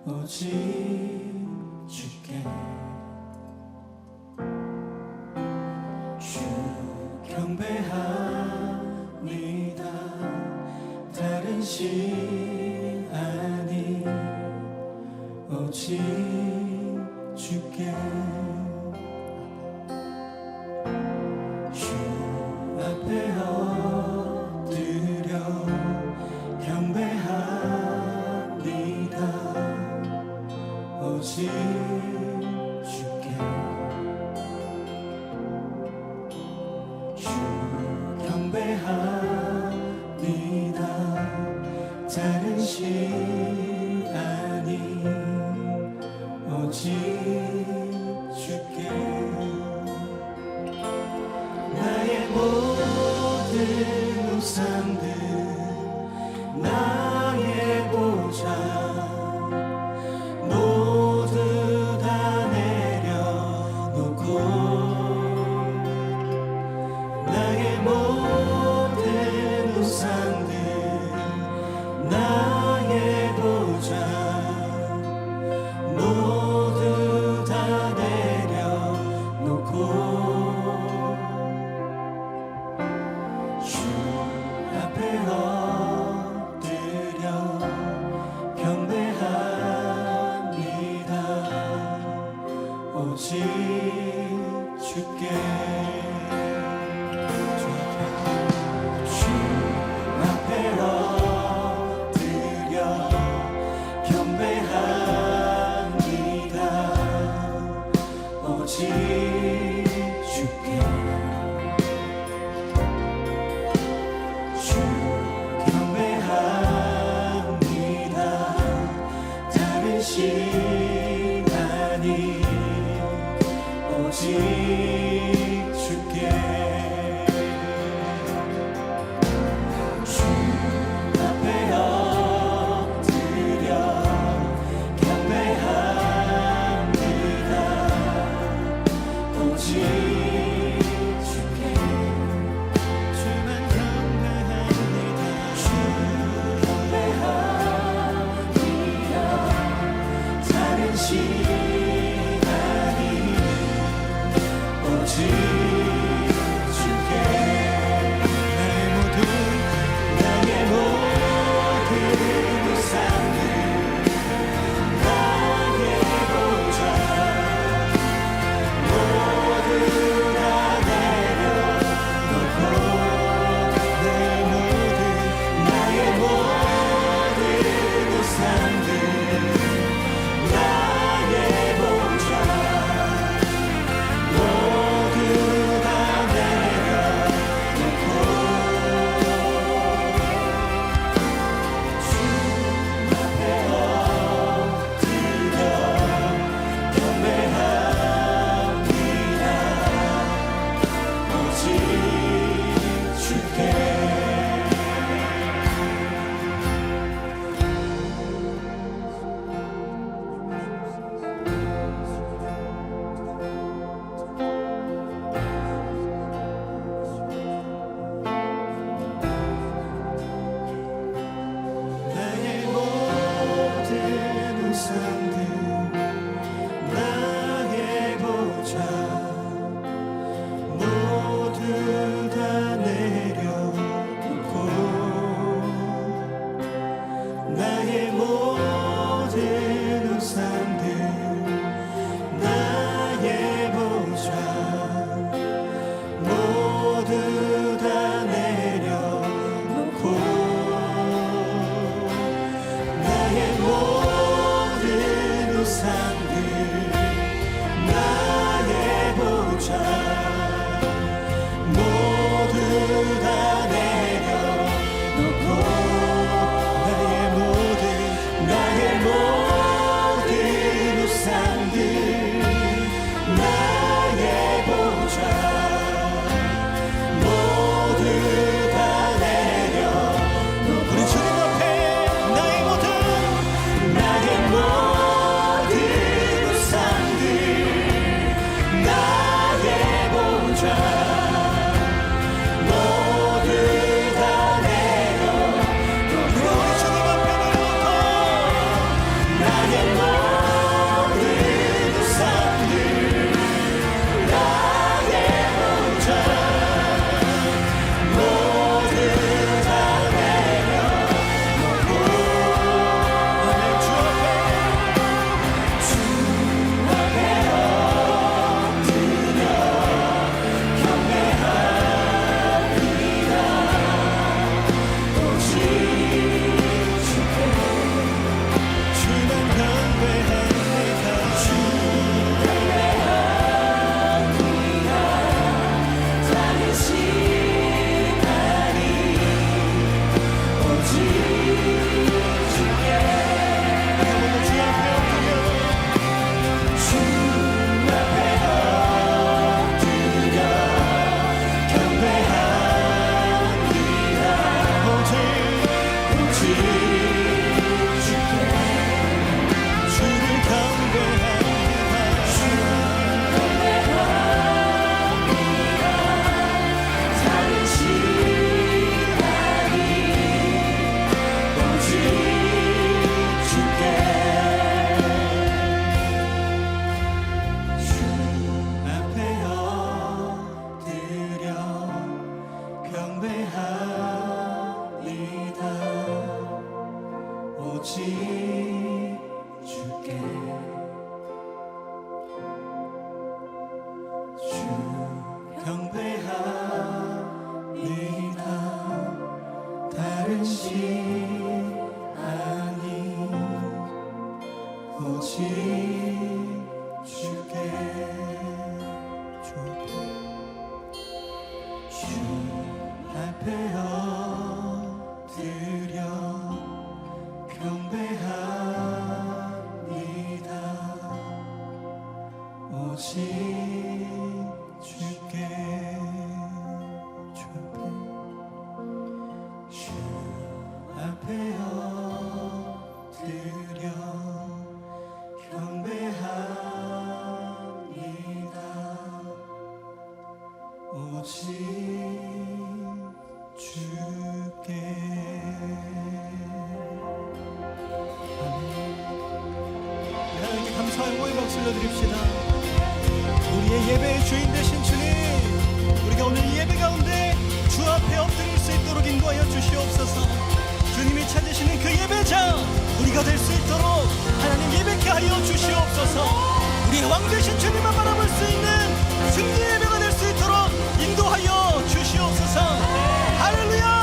오직 주께 주 경배합니다. 다른 신 아니 오직 주께 주 앞에 엎드려 경배합니다. 오직 주께 주 경배합니다. 다른 신 아니 오직 주께 나의 모든 우상들 나의 보좌 모두 다 내려놓고 나의 모든 우상들 나의 보좌 모두 다 내려놓고 주 앞에 엎드려 경배합니다. 오직 주께 주 앞에 엎드려 경배합니다. 오직 주께 주 경배합니다. 다른 신 아니 오직 주께 주 앞에 엎드려 경배합니다. 오직 주께 주만 경배합니다. 주 경배합니다. 다른 신 아니 오직 주께 나의 모든 우상들 나의 보좌 모두 다 내려놓고 나의 모든 우상들 나의 보좌 모두 다 내려놓고 주 앞에 엎드려 경배합니다. 오직 주께 나의 모든 우상들 나의 보좌 모두 다 내려놓고 나의 모든 우상들 나의 보좌 모두 다 내려놓고 나의 모든 우상들 나의 보좌 모두 다 내려놓고 나의 모든 오직 주께 주 앞에 엎드려 경배합니다. 오직 주께 주 앞에 엎드려 경배합니다. 오직 주께. 하나님께 감사의 모의 박수 올려드립시다. 우리의 예배의 주인 되신 주님, 우리가 오늘 이 예배 가운데 주 앞에 엎드릴 수 있도록 인도하여 주시옵소서. 주님이 찾으시는 그 예배자 우리가 될 수 있도록 하나님 예배케 하여 주시옵소서. 우리의 왕 되신 주님만 바라볼 수 있는 승리 예배가 될 수 있도록 인도하여 주시옵소서. 할렐루야.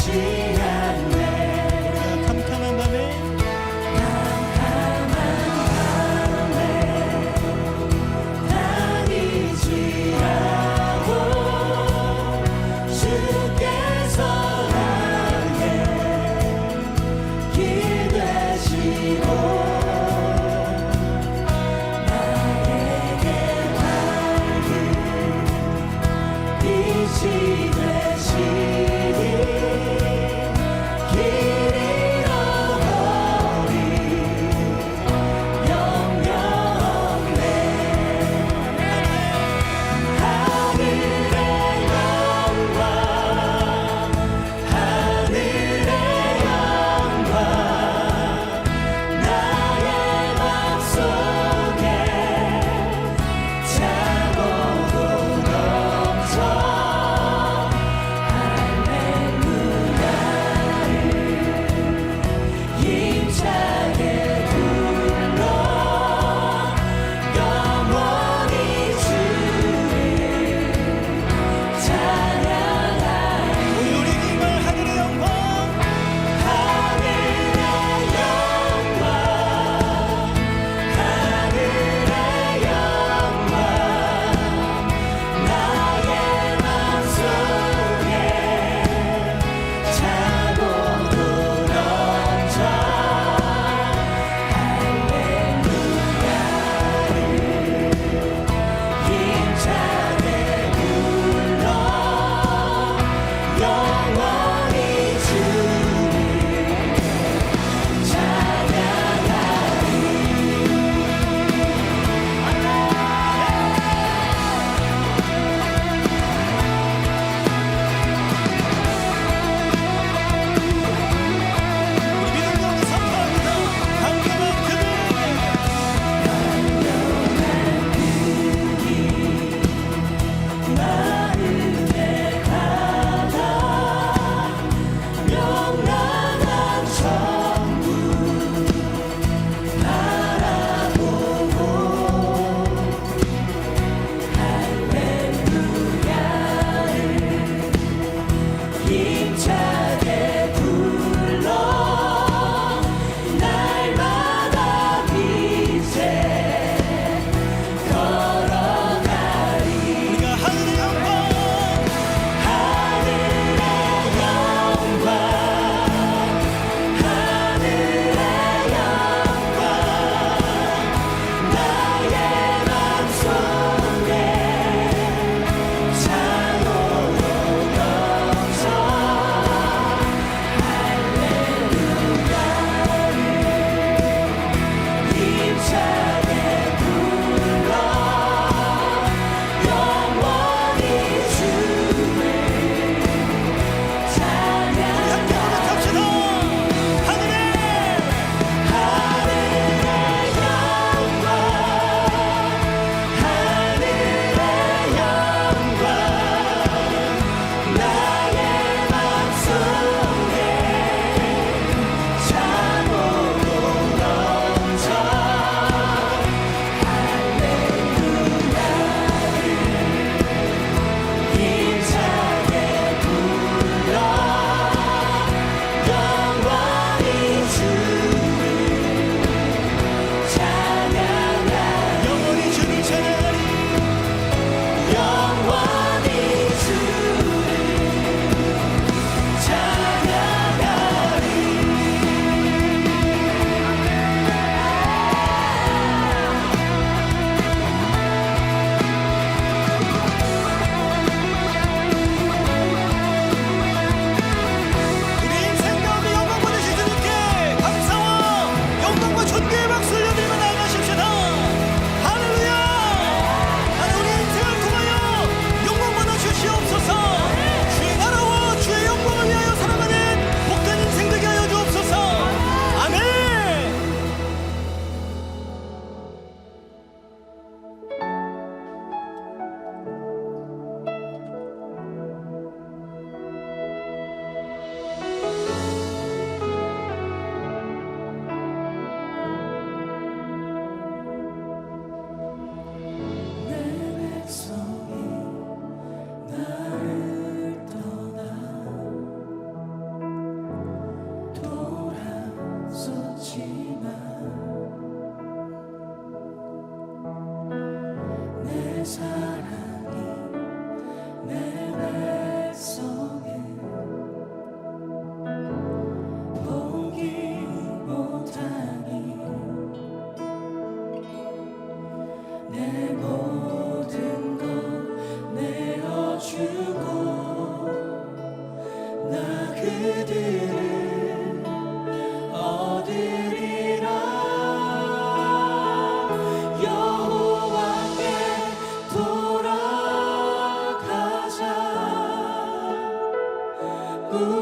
우리가 캄캄한 밤에 빛이 되시니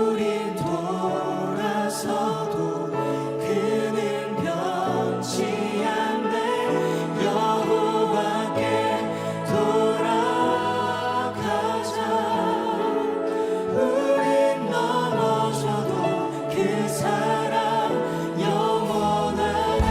우린 돌아서도 그는 변치 않네. 여호와께 돌아가자. 우린 넘어져도 그 사랑 영원하네.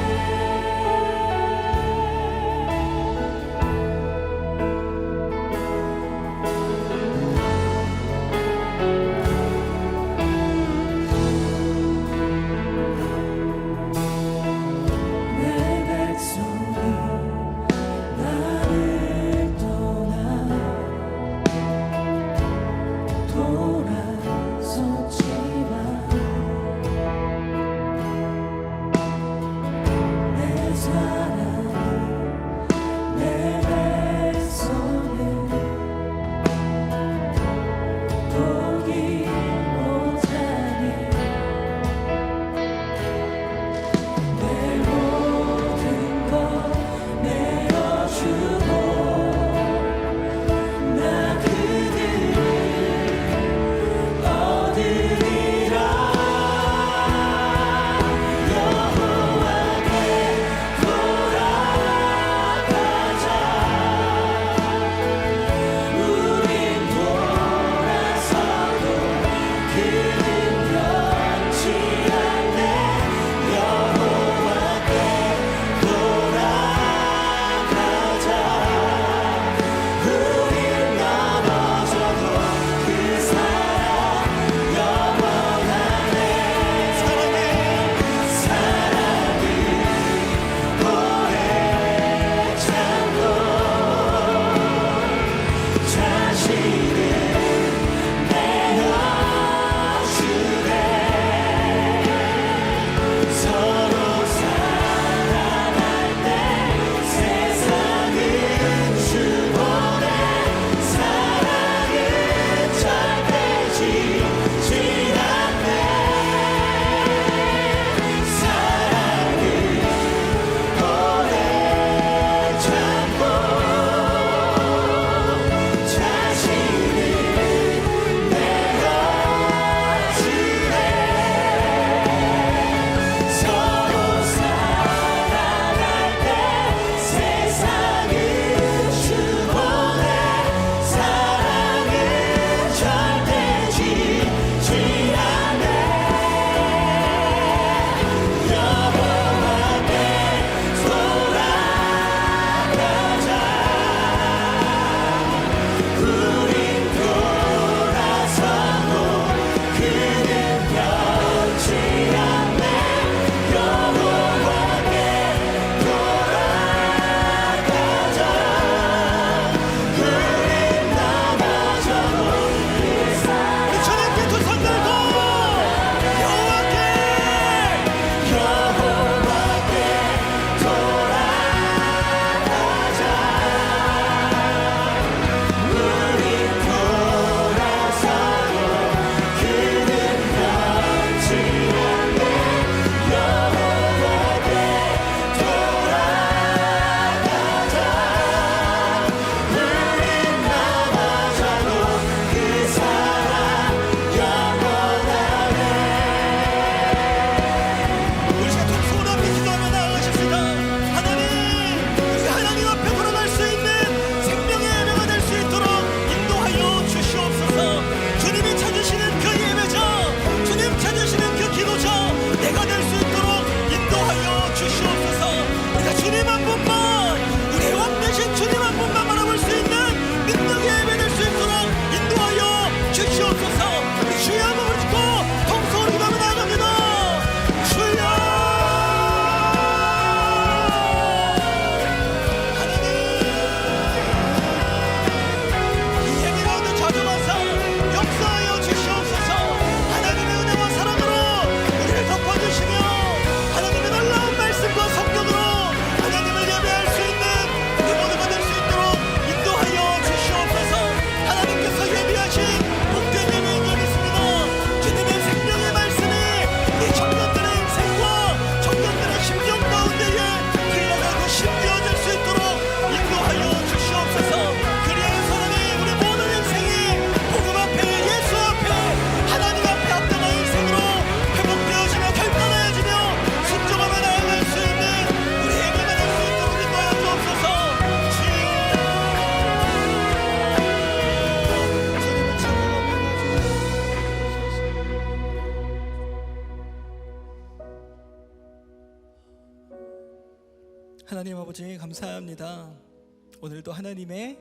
하나님 아버지 감사합니다. 오늘도 하나님의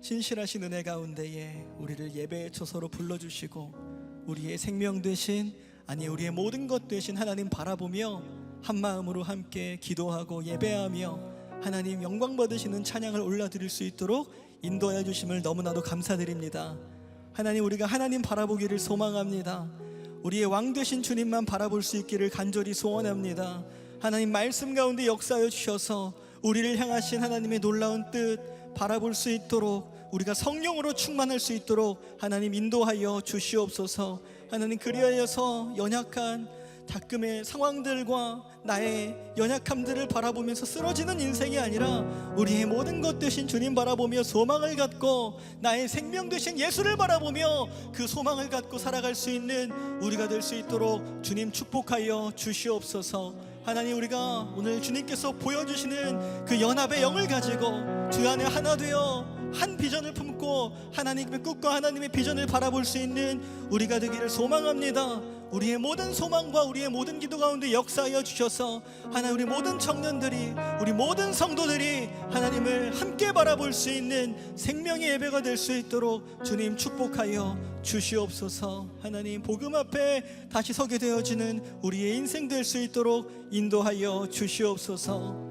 신실하신 은혜 가운데에 우리를 예배의 초소로 불러주시고 우리의 생명 되신, 아니 우리의 모든 것 되신 하나님 바라보며 한 마음으로 함께 기도하고 예배하며 하나님 영광 받으시는 찬양을 올려드릴 수 있도록 인도하여 주심을 너무나도 감사드립니다. 하나님, 우리가 하나님 바라보기를 소망합니다. 우리의 왕 되신 주님만 바라볼 수 있기를 간절히 소원합니다. 하나님 말씀 가운데 역사하여 주셔서 우리를 향하신 하나님의 놀라운 뜻 바라볼 수 있도록, 우리가 성령으로 충만할 수 있도록 하나님 인도하여 주시옵소서. 하나님, 그리하여서 연약한 가끔의 상황들과 나의 연약함들을 바라보면서 쓰러지는 인생이 아니라 우리의 모든 것 되신 주님 바라보며 소망을 갖고 나의 생명 되신 예수를 바라보며 그 소망을 갖고 살아갈 수 있는 우리가 될 수 있도록 주님 축복하여 주시옵소서. 하나님, 우리가 오늘 주님께서 보여주시는 그 연합의 영을 가지고 주 안에 하나 되어 한 비전을 품고 하나님의 뜻과 하나님의 비전을 바라볼 수 있는 우리가 되기를 소망합니다. 우리의 모든 소망과 우리의 모든 기도 가운데 역사하여 주셔서 하나님, 우리 모든 청년들이, 우리 모든 성도들이 하나님을 함께 바라볼 수 있는 생명의 예배가 될 수 있도록 주님 축복하여 주시옵소서. 하나님, 복음 앞에 다시 서게 되어지는 우리의 인생 될 수 있도록 인도하여 주시옵소서.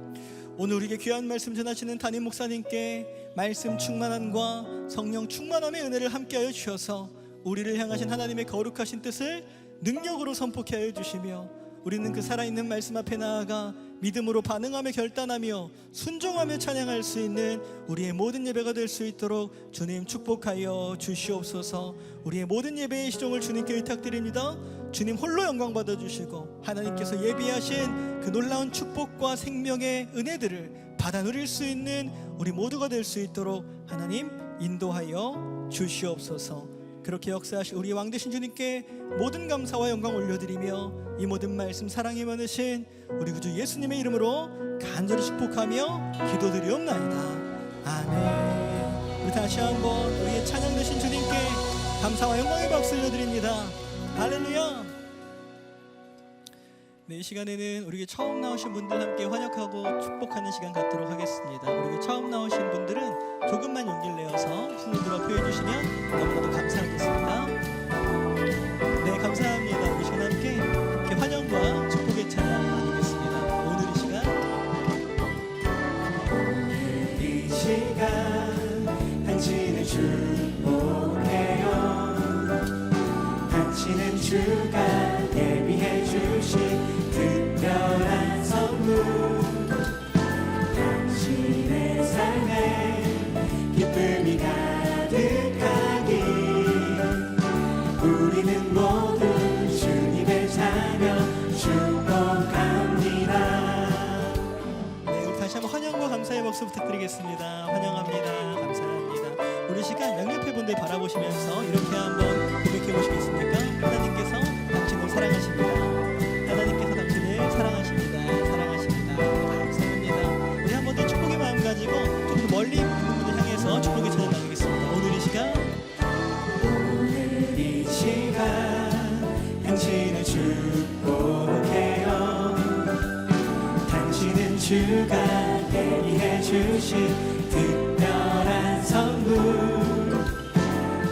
오늘 우리에게 귀한 말씀 전하시는 담임 목사님께 말씀 충만함과 성령 충만함의 은혜를 함께하여 주셔서 우리를 향하신 하나님의 거룩하신 뜻을 능력으로 선포케 하여 주시며 우리는 그 살아있는 말씀 앞에 나아가 믿음으로 반응하며 결단하며 순종하며 찬양할 수 있는 우리의 모든 예배가 될 수 있도록 주님 축복하여 주시옵소서. 우리의 모든 예배의 시종을 주님께 의탁드립니다. 주님 홀로 영광 받아주시고 하나님께서 예비하신 그 놀라운 축복과 생명의 은혜들을 받아 누릴 수 있는 우리 모두가 될 수 있도록 하나님 인도하여 주시옵소서. 그렇게 역사하신 우리 왕 되신 주님께 모든 감사와 영광 올려드리며 이 모든 말씀 사랑이 많으신 우리 구주 예수님의 이름으로 간절히 축복하며 기도드리옵나이다. 아멘. 우리 다시 한번 우리의 찬양 되신 주님께 감사와 영광의 박수 올려드립니다. 할렐루야. 네, 이 시간에는 우리에게 처음 나오신 분들 함께 환영하고 축복하는 시간 갖도록 하겠습니다. 우리에게 처음 나오신 분들은 조금만 용기를 내어서 손을 들어 표해 주시면 너무나도 감사하겠습니다. 네, 감사합니다. 우리 시간 함께 환영과 축복의 찬양 나누겠습니다. 오늘 이 시간 당신을 축복해요. 당신은 주가 예비해 주신 특별한 선물, 당신의 삶에 기쁨이 가득하기, 우리는 모두 주님의 자녀 축복합니다. 네, 우리 다시 한번 환영과 감사의 박수 부탁드리겠습니다. 환영합니다. 감사합니다. 우리 시간 양옆에 분들 바라보시면서 이렇게 한번 고백해 보시겠습니까? 하나님께서 당신을 사랑하십니다. 하나님께서 당신을 사랑하십니다. 사랑하십니다. 감사합니다. 우리 한 번 더 축복의 마음 가지고 좀 더 멀리 있는 분들 향해서 축복의 찬양 나누겠습니다. 오늘 이 시간 당신을 축복해요. 당신은 주가 예비해 주신 특별한 선물,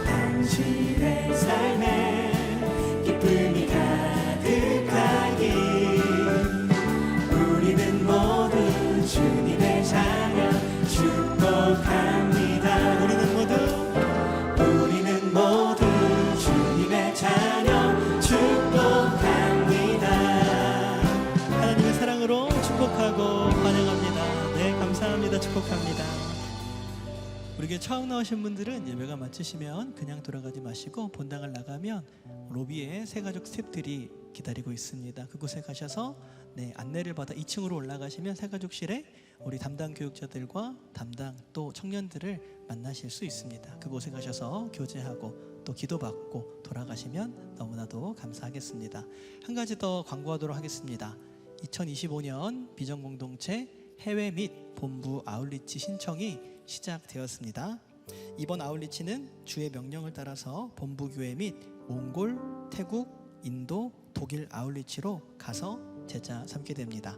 당신의 삶에 기쁨이 가득하기, 우리는 모두 주님의 자녀 축복합니다. 우리는 모두 주님의 자녀 축복합니다. 하나님의 사랑으로 축복하고 환영합니다. 네, 감사합니다. 축복합니다. 우리에게 처음 나오신 분들은 예배가 마치시면 그냥 돌아가지 마시고 본당을 나가면 로비에 새가족 스태프들이 기다리고 있습니다. 그곳에 가셔서 안내를 받아 2층으로 올라가시면 새가족실에 우리 담당 교육자들과 담당 또 청년들을 만나실 수 있습니다. 그곳에 가셔서 교제하고 또 기도받고 돌아가시면 너무나도 감사하겠습니다. 한 가지 더 광고하도록 하겠습니다. 2025년 비전공동체 해외 및 본부 아웃리치 신청이 시작되었습니다. 이번 아웃리치는 주의 명령을 따라서 본부교회 및 몽골, 태국, 인도, 독일 아웃리치로 가서 제자 삼게 됩니다.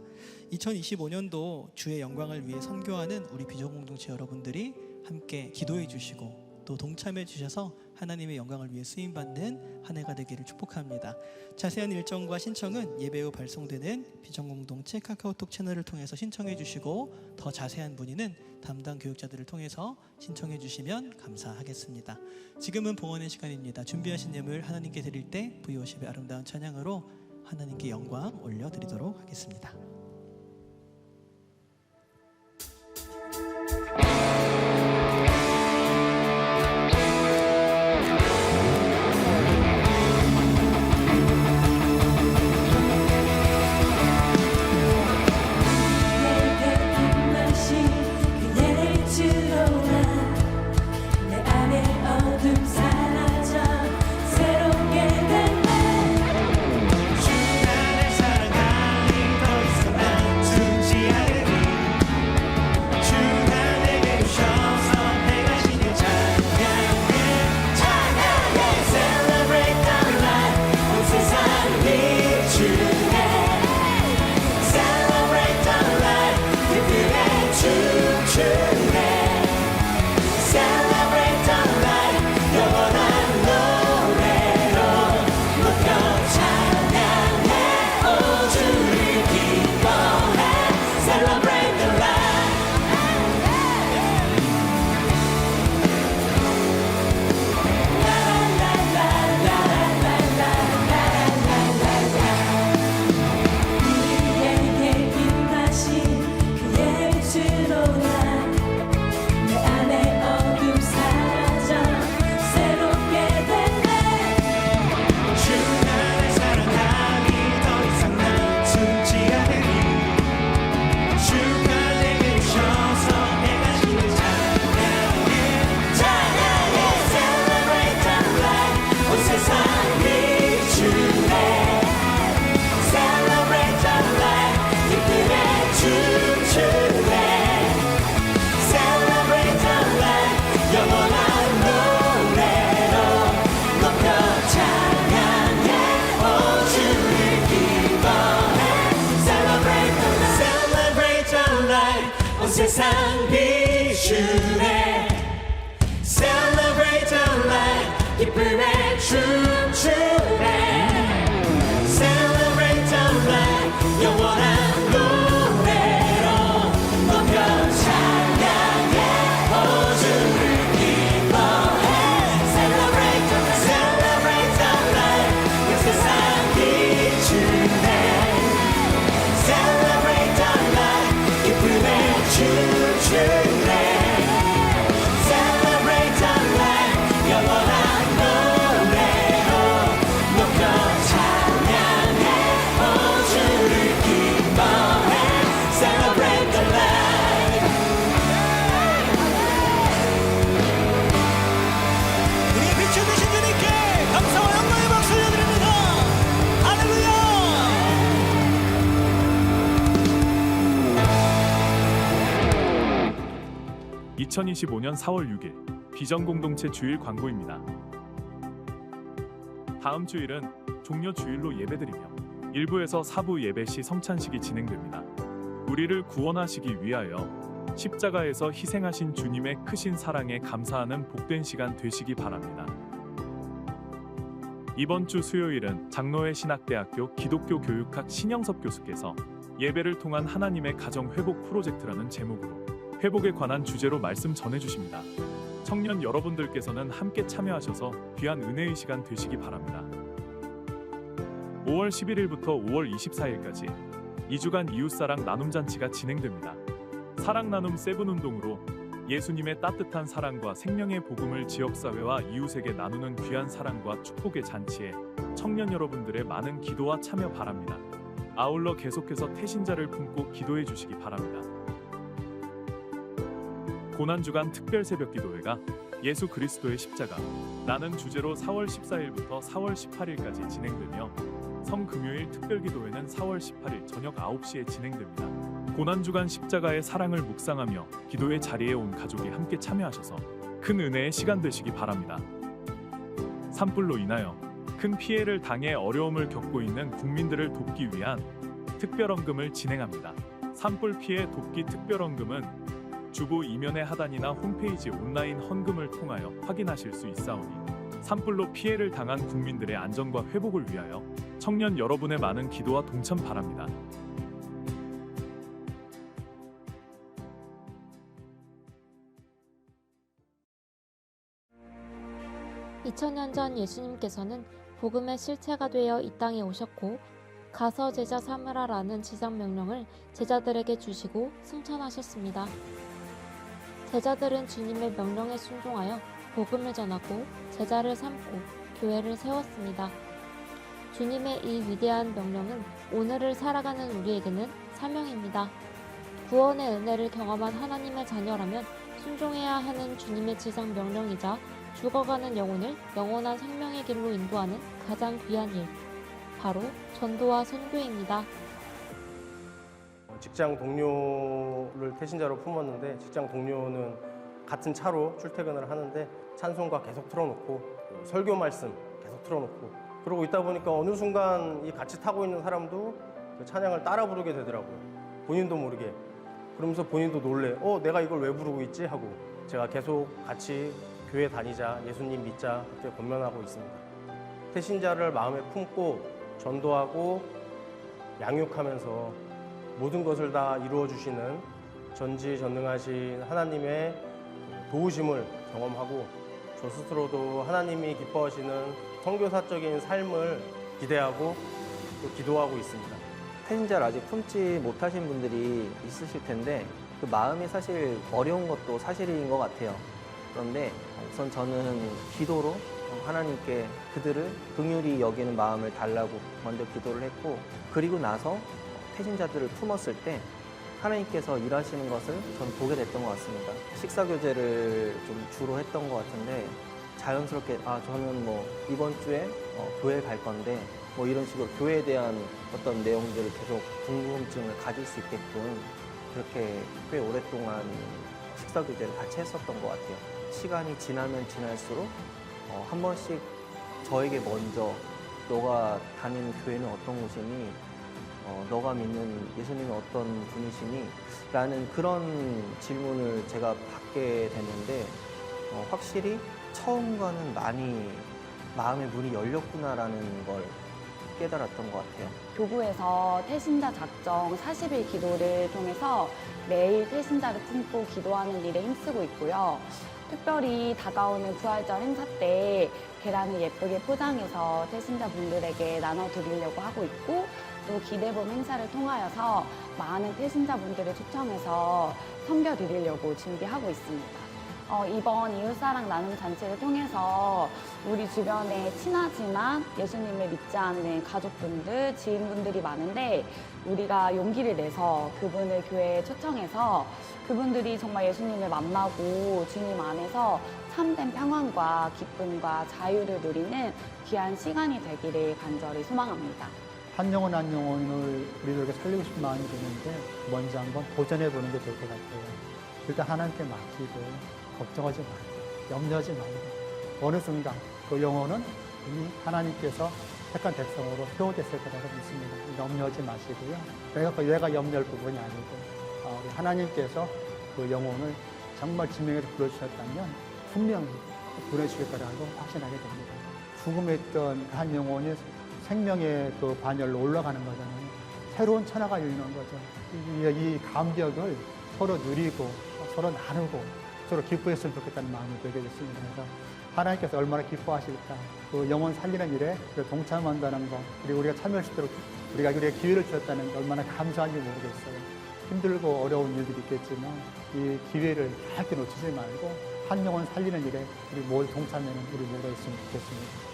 2025년도 주의 영광을 위해 선교하는 우리 비전 공동체 여러분들이 함께 기도해 주시고 또 동참해 주셔서 하나님의 영광을 위해 쓰임 받는 한 해가 되기를 축복합니다. 자세한 일정과 신청은 예배 후 발송되는 비전 공동체 카카오톡 채널을 통해서 신청해 주시고 더 자세한 문의는 담당 교육자들을 통해서 신청해 주시면 감사하겠습니다. 지금은 봉헌의 시간입니다. 준비하신 예물 하나님께 드릴 때 V50의 아름다운 찬양으로 하나님께 영광 올려드리도록 하겠습니다. 세상 비추네 Celebrate the light 기쁨에 춤추네 Celebrate the light 영원한 노래로 높여 찬양해 오 주를 기뻐해 Celebrate the light 이 세상 비추네 Celebrate the light 기쁨에 춤추네 Celebrate the light 영원한 노래로 높여 찬양해 오 주를 기뻐해 Celebrate the light 우리의 빛을 되신 주님께 감사와 영광의 박수 올려드립니다. 할렐루야. 2025년 4월 6일 비전 공동체 주일 광고입니다. 다음 주일은 종려 주일로 예배드리며 1부에서 4부 예배 시 성찬식이 진행됩니다. 우리를 구원하시기 위하여 십자가에서 희생하신 주님의 크신 사랑에 감사하는 복된 시간 되시기 바랍니다. 이번 주 수요일은 장로회 신학대학교 기독교 교육학 신영섭 교수께서 예배를 통한 하나님의 가정 회복 프로젝트라는 제목으로 회복에 관한 주제로 말씀 전해주십니다. 청년 여러분들께서는 함께 참여하셔서 귀한 은혜의 시간 되시기 바랍니다. 5월 11일부터 5월 24일까지 2주간 이웃사랑 나눔잔치가 진행됩니다. 사랑나눔 세븐운동으로 예수님의 따뜻한 사랑과 생명의 복음을 지역사회와 이웃에게 나누는 귀한 사랑과 축복의 잔치에 청년 여러분들의 많은 기도와 참여 바랍니다. 아울러 계속해서 태신자를 품고 기도해 주시기 바랍니다. 고난주간 특별 새벽 기도회가 예수 그리스도의 십자가 라는 주제로 4월 14일부터 4월 18일까지 진행되며 성금요일 특별 기도회는 4월 18일 저녁 9시에 진행됩니다. 고난주간 십자가의 사랑을 묵상하며 기도의 자리에 온 가족이 함께 참여하셔서 큰 은혜의 시간 되시기 바랍니다. 산불로 인하여 큰 피해를 당해 어려움을 겪고 있는 국민들을 돕기 위한 특별헌금을 진행합니다. 산불 피해 돕기 특별헌금은 주보 이면의 하단이나 홈페이지 온라인 헌금을 통하여 확인하실 수 있사오니 산불로 피해를 당한 국민들의 안전과 회복을 위하여 청년 여러분의 많은 기도와 동참 바랍니다. 2000년 전 예수님께서는 복음의 실체가 되어 이 땅에 오셨고 가서 제자 삼으라라는 지상 명령을 제자들에게 주시고 승천하셨습니다. 제자들은 주님의 명령에 순종하여 복음을 전하고 제자를 삼고 교회를 세웠습니다. 주님의 이 위대한 명령은 오늘을 살아가는 우리에게는 사명입니다. 구원의 은혜를 경험한 하나님의 자녀라면 순종해야 하는 주님의 지상 명령이자 죽어가는 영혼을 영원한 생명의 길로 인도하는 가장 귀한 일, 바로 전도와 선교입니다. 직장 동료를 태신자로 품었는데 직장 동료는 같은 차로 출퇴근을 하는데 찬송가 계속 틀어놓고 설교 말씀 계속 틀어놓고 그러고 있다 보니까 어느 순간 이 같이 타고 있는 사람도 그 찬양을 따라 부르게 되더라고요. 본인도 모르게. 그러면서 본인도 놀래. 내가 이걸 왜 부르고 있지? 하고 제가 계속 같이 교회 다니자, 예수님 믿자 그렇게 권면하고 있습니다. 태신자를 마음에 품고 전도하고 양육하면서 모든 것을 다 이루어 주시는 전지전능하신 하나님의 도우심을 경험하고 저 스스로도 하나님이 기뻐하시는 선교사적인 삶을 기대하고 또 기도하고 있습니다. 태신자를 아직 품지 못하신 분들이 있으실 텐데 그 마음이 사실 어려운 것도 사실인 것 같아요. 그런데 우선 저는 기도로 하나님께 그들을 긍휼히 여기는 마음을 달라고 먼저 기도를 했고, 그리고 나서 태신자들을 품었을 때 하나님께서 일하시는 것을 저는 보게 됐던 것 같습니다. 식사 교제를 좀 주로 했던 것 같은데 자연스럽게 저는 이번 주에 교회 갈 건데 이런 식으로 교회에 대한 어떤 내용들을 계속 궁금증을 가질 수 있게끔 그렇게 꽤 오랫동안 식사 교제를 같이 했었던 것 같아요. 시간이 지나면 지날수록 한 번씩 저에게 먼저 너가 다니는 교회는 어떤 곳이니? 너가 믿는 예수님은 어떤 분이시니? 라는 그런 질문을 제가 받게 됐는데 확실히 처음과는 많이 마음의 문이 열렸구나라는 걸 깨달았던 것 같아요. 교구에서 태신자 작정 40일 기도를 통해서 매일 태신자를 품고 기도하는 일에 힘쓰고 있고요. 특별히 다가오는 부활절 행사 때 계란을 예쁘게 포장해서 태신자분들에게 나눠드리려고 하고 있고, 또 기대봄 행사를 통하여서 많은 태신자분들을 초청해서 섬겨드리려고 준비하고 있습니다. 이번 이웃사랑 나눔 잔치를 통해서 우리 주변에 친하지만 예수님을 믿지 않는 가족분들, 지인분들이 많은데 우리가 용기를 내서 그분을 교회에 초청해서 그분들이 정말 예수님을 만나고 주님 안에서 참된 평안과 기쁨과 자유를 누리는 귀한 시간이 되기를 간절히 소망합니다. 한 영혼 한 영혼을 우리들에게 살리고 싶은 마음이 드는데 먼저 한번 도전해 보는 게 좋을 것 같아요. 일단 하나님께 맡기고 걱정하지 말고 염려하지 말고 어느 순간 그 영혼은 이미 하나님께서 택한 백성으로 세워졌을 거라고 믿습니다. 염려하지 마시고요. 내가 염려할 부분이 아니고 우리 하나님께서 그 영혼을 정말 지명해서 불러주셨다면 분명히 보내주실 거라고 확신하게 됩니다. 죽음에 있던 한 영혼이 생명의 그 반열로 올라가는 거잖아요. 새로운 천하가 열리는 거죠. 이 감격을 서로 누리고 서로 나누고 서로 기뻐했으면 좋겠다는 마음이 들게 됐습니다. 그래서 하나님께서 얼마나 기뻐하실까, 그 영혼 살리는 일에 동참한다는 것, 그리고 우리가 참여할 수 있도록 우리가 기회를 주셨다는 게 얼마나 감사한지 모르겠어요. 힘들고 어려운 일들이 있겠지만 이 기회를 절대 놓치지 말고 한 영혼 살리는 일에 우리 모두 동참하는 우리 모두가 있으면 좋겠습니다.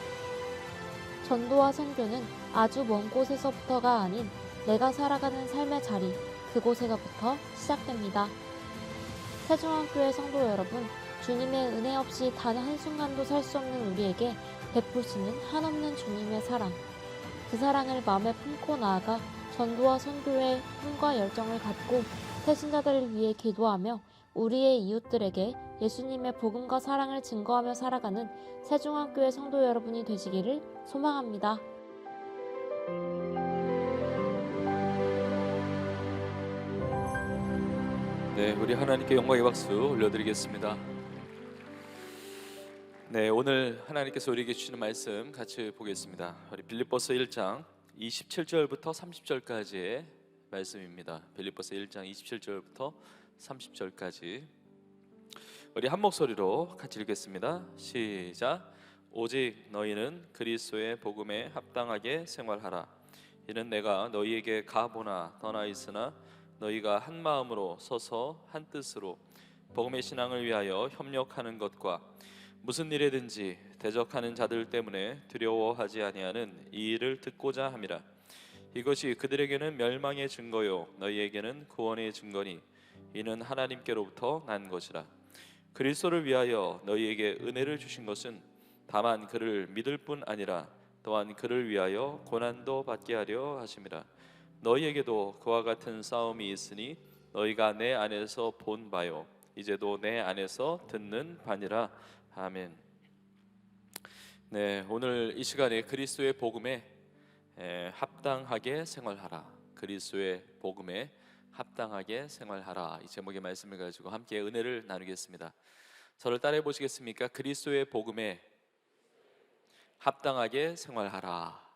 전도와 선교는 아주 먼 곳에서부터가 아닌 내가 살아가는 삶의 자리, 그곳에서부터 시작됩니다. 세종안교회 성도 여러분, 주님의 은혜 없이 단 한순간도 살 수 없는 우리에게 베푸시는 한없는 주님의 사랑, 그 사랑을 마음에 품고 나아가 전도와 선교에 꿈과 열정을 갖고 태신자들을 위해 기도하며 우리의 이웃들에게 예수님의 복음과 사랑을 증거하며 살아가는 세종안교회 성도 여러분이 되시기를 소망합니다. 네, 우리 하나님께 영광의 박수 올려드리겠습니다. 네, 오늘 하나님께서 우리에게 주시는 말씀 같이 보겠습니다. 우리 빌립보서 1장 27절부터 30절까지의 말씀입니다. 빌립보서 1장 27절부터 30절까지 우리 한 목소리로 같이 읽겠습니다. 시작. 오직 너희는 그리스도의 복음에 합당하게 생활하라. 이는 내가 너희에게 가보나 더나 있으나 너희가 한 마음으로 서서 한 뜻으로 복음의 신앙을 위하여 협력하는 것과 무슨 일에든지 대적하는 자들 때문에 두려워하지 아니하는 이 일을 듣고자 함이라. 이것이 그들에게는 멸망의 증거요 너희에게는 구원의 증거니 이는 하나님께로부터 난 것이라. 그리스도를 위하여 너희에게 은혜를 주신 것은 다만 그를 믿을 뿐 아니라 또한 그를 위하여 고난도 받게 하려 하심이라. 너희에게도 그와 같은 싸움이 있으니 너희가 내 안에서 본 바요 이제도 내 안에서 듣는 바니라. 아멘. 네, 오늘 이 시간에 그리스도의 복음에 합당하게 생활하라. 그리스도의 복음에 합당하게 생활하라. 이 제목의 말씀을 가지고 함께 은혜를 나누겠습니다. 저를 따라해 보시겠습니까? 그리스도의 복음에 합당하게 생활하라.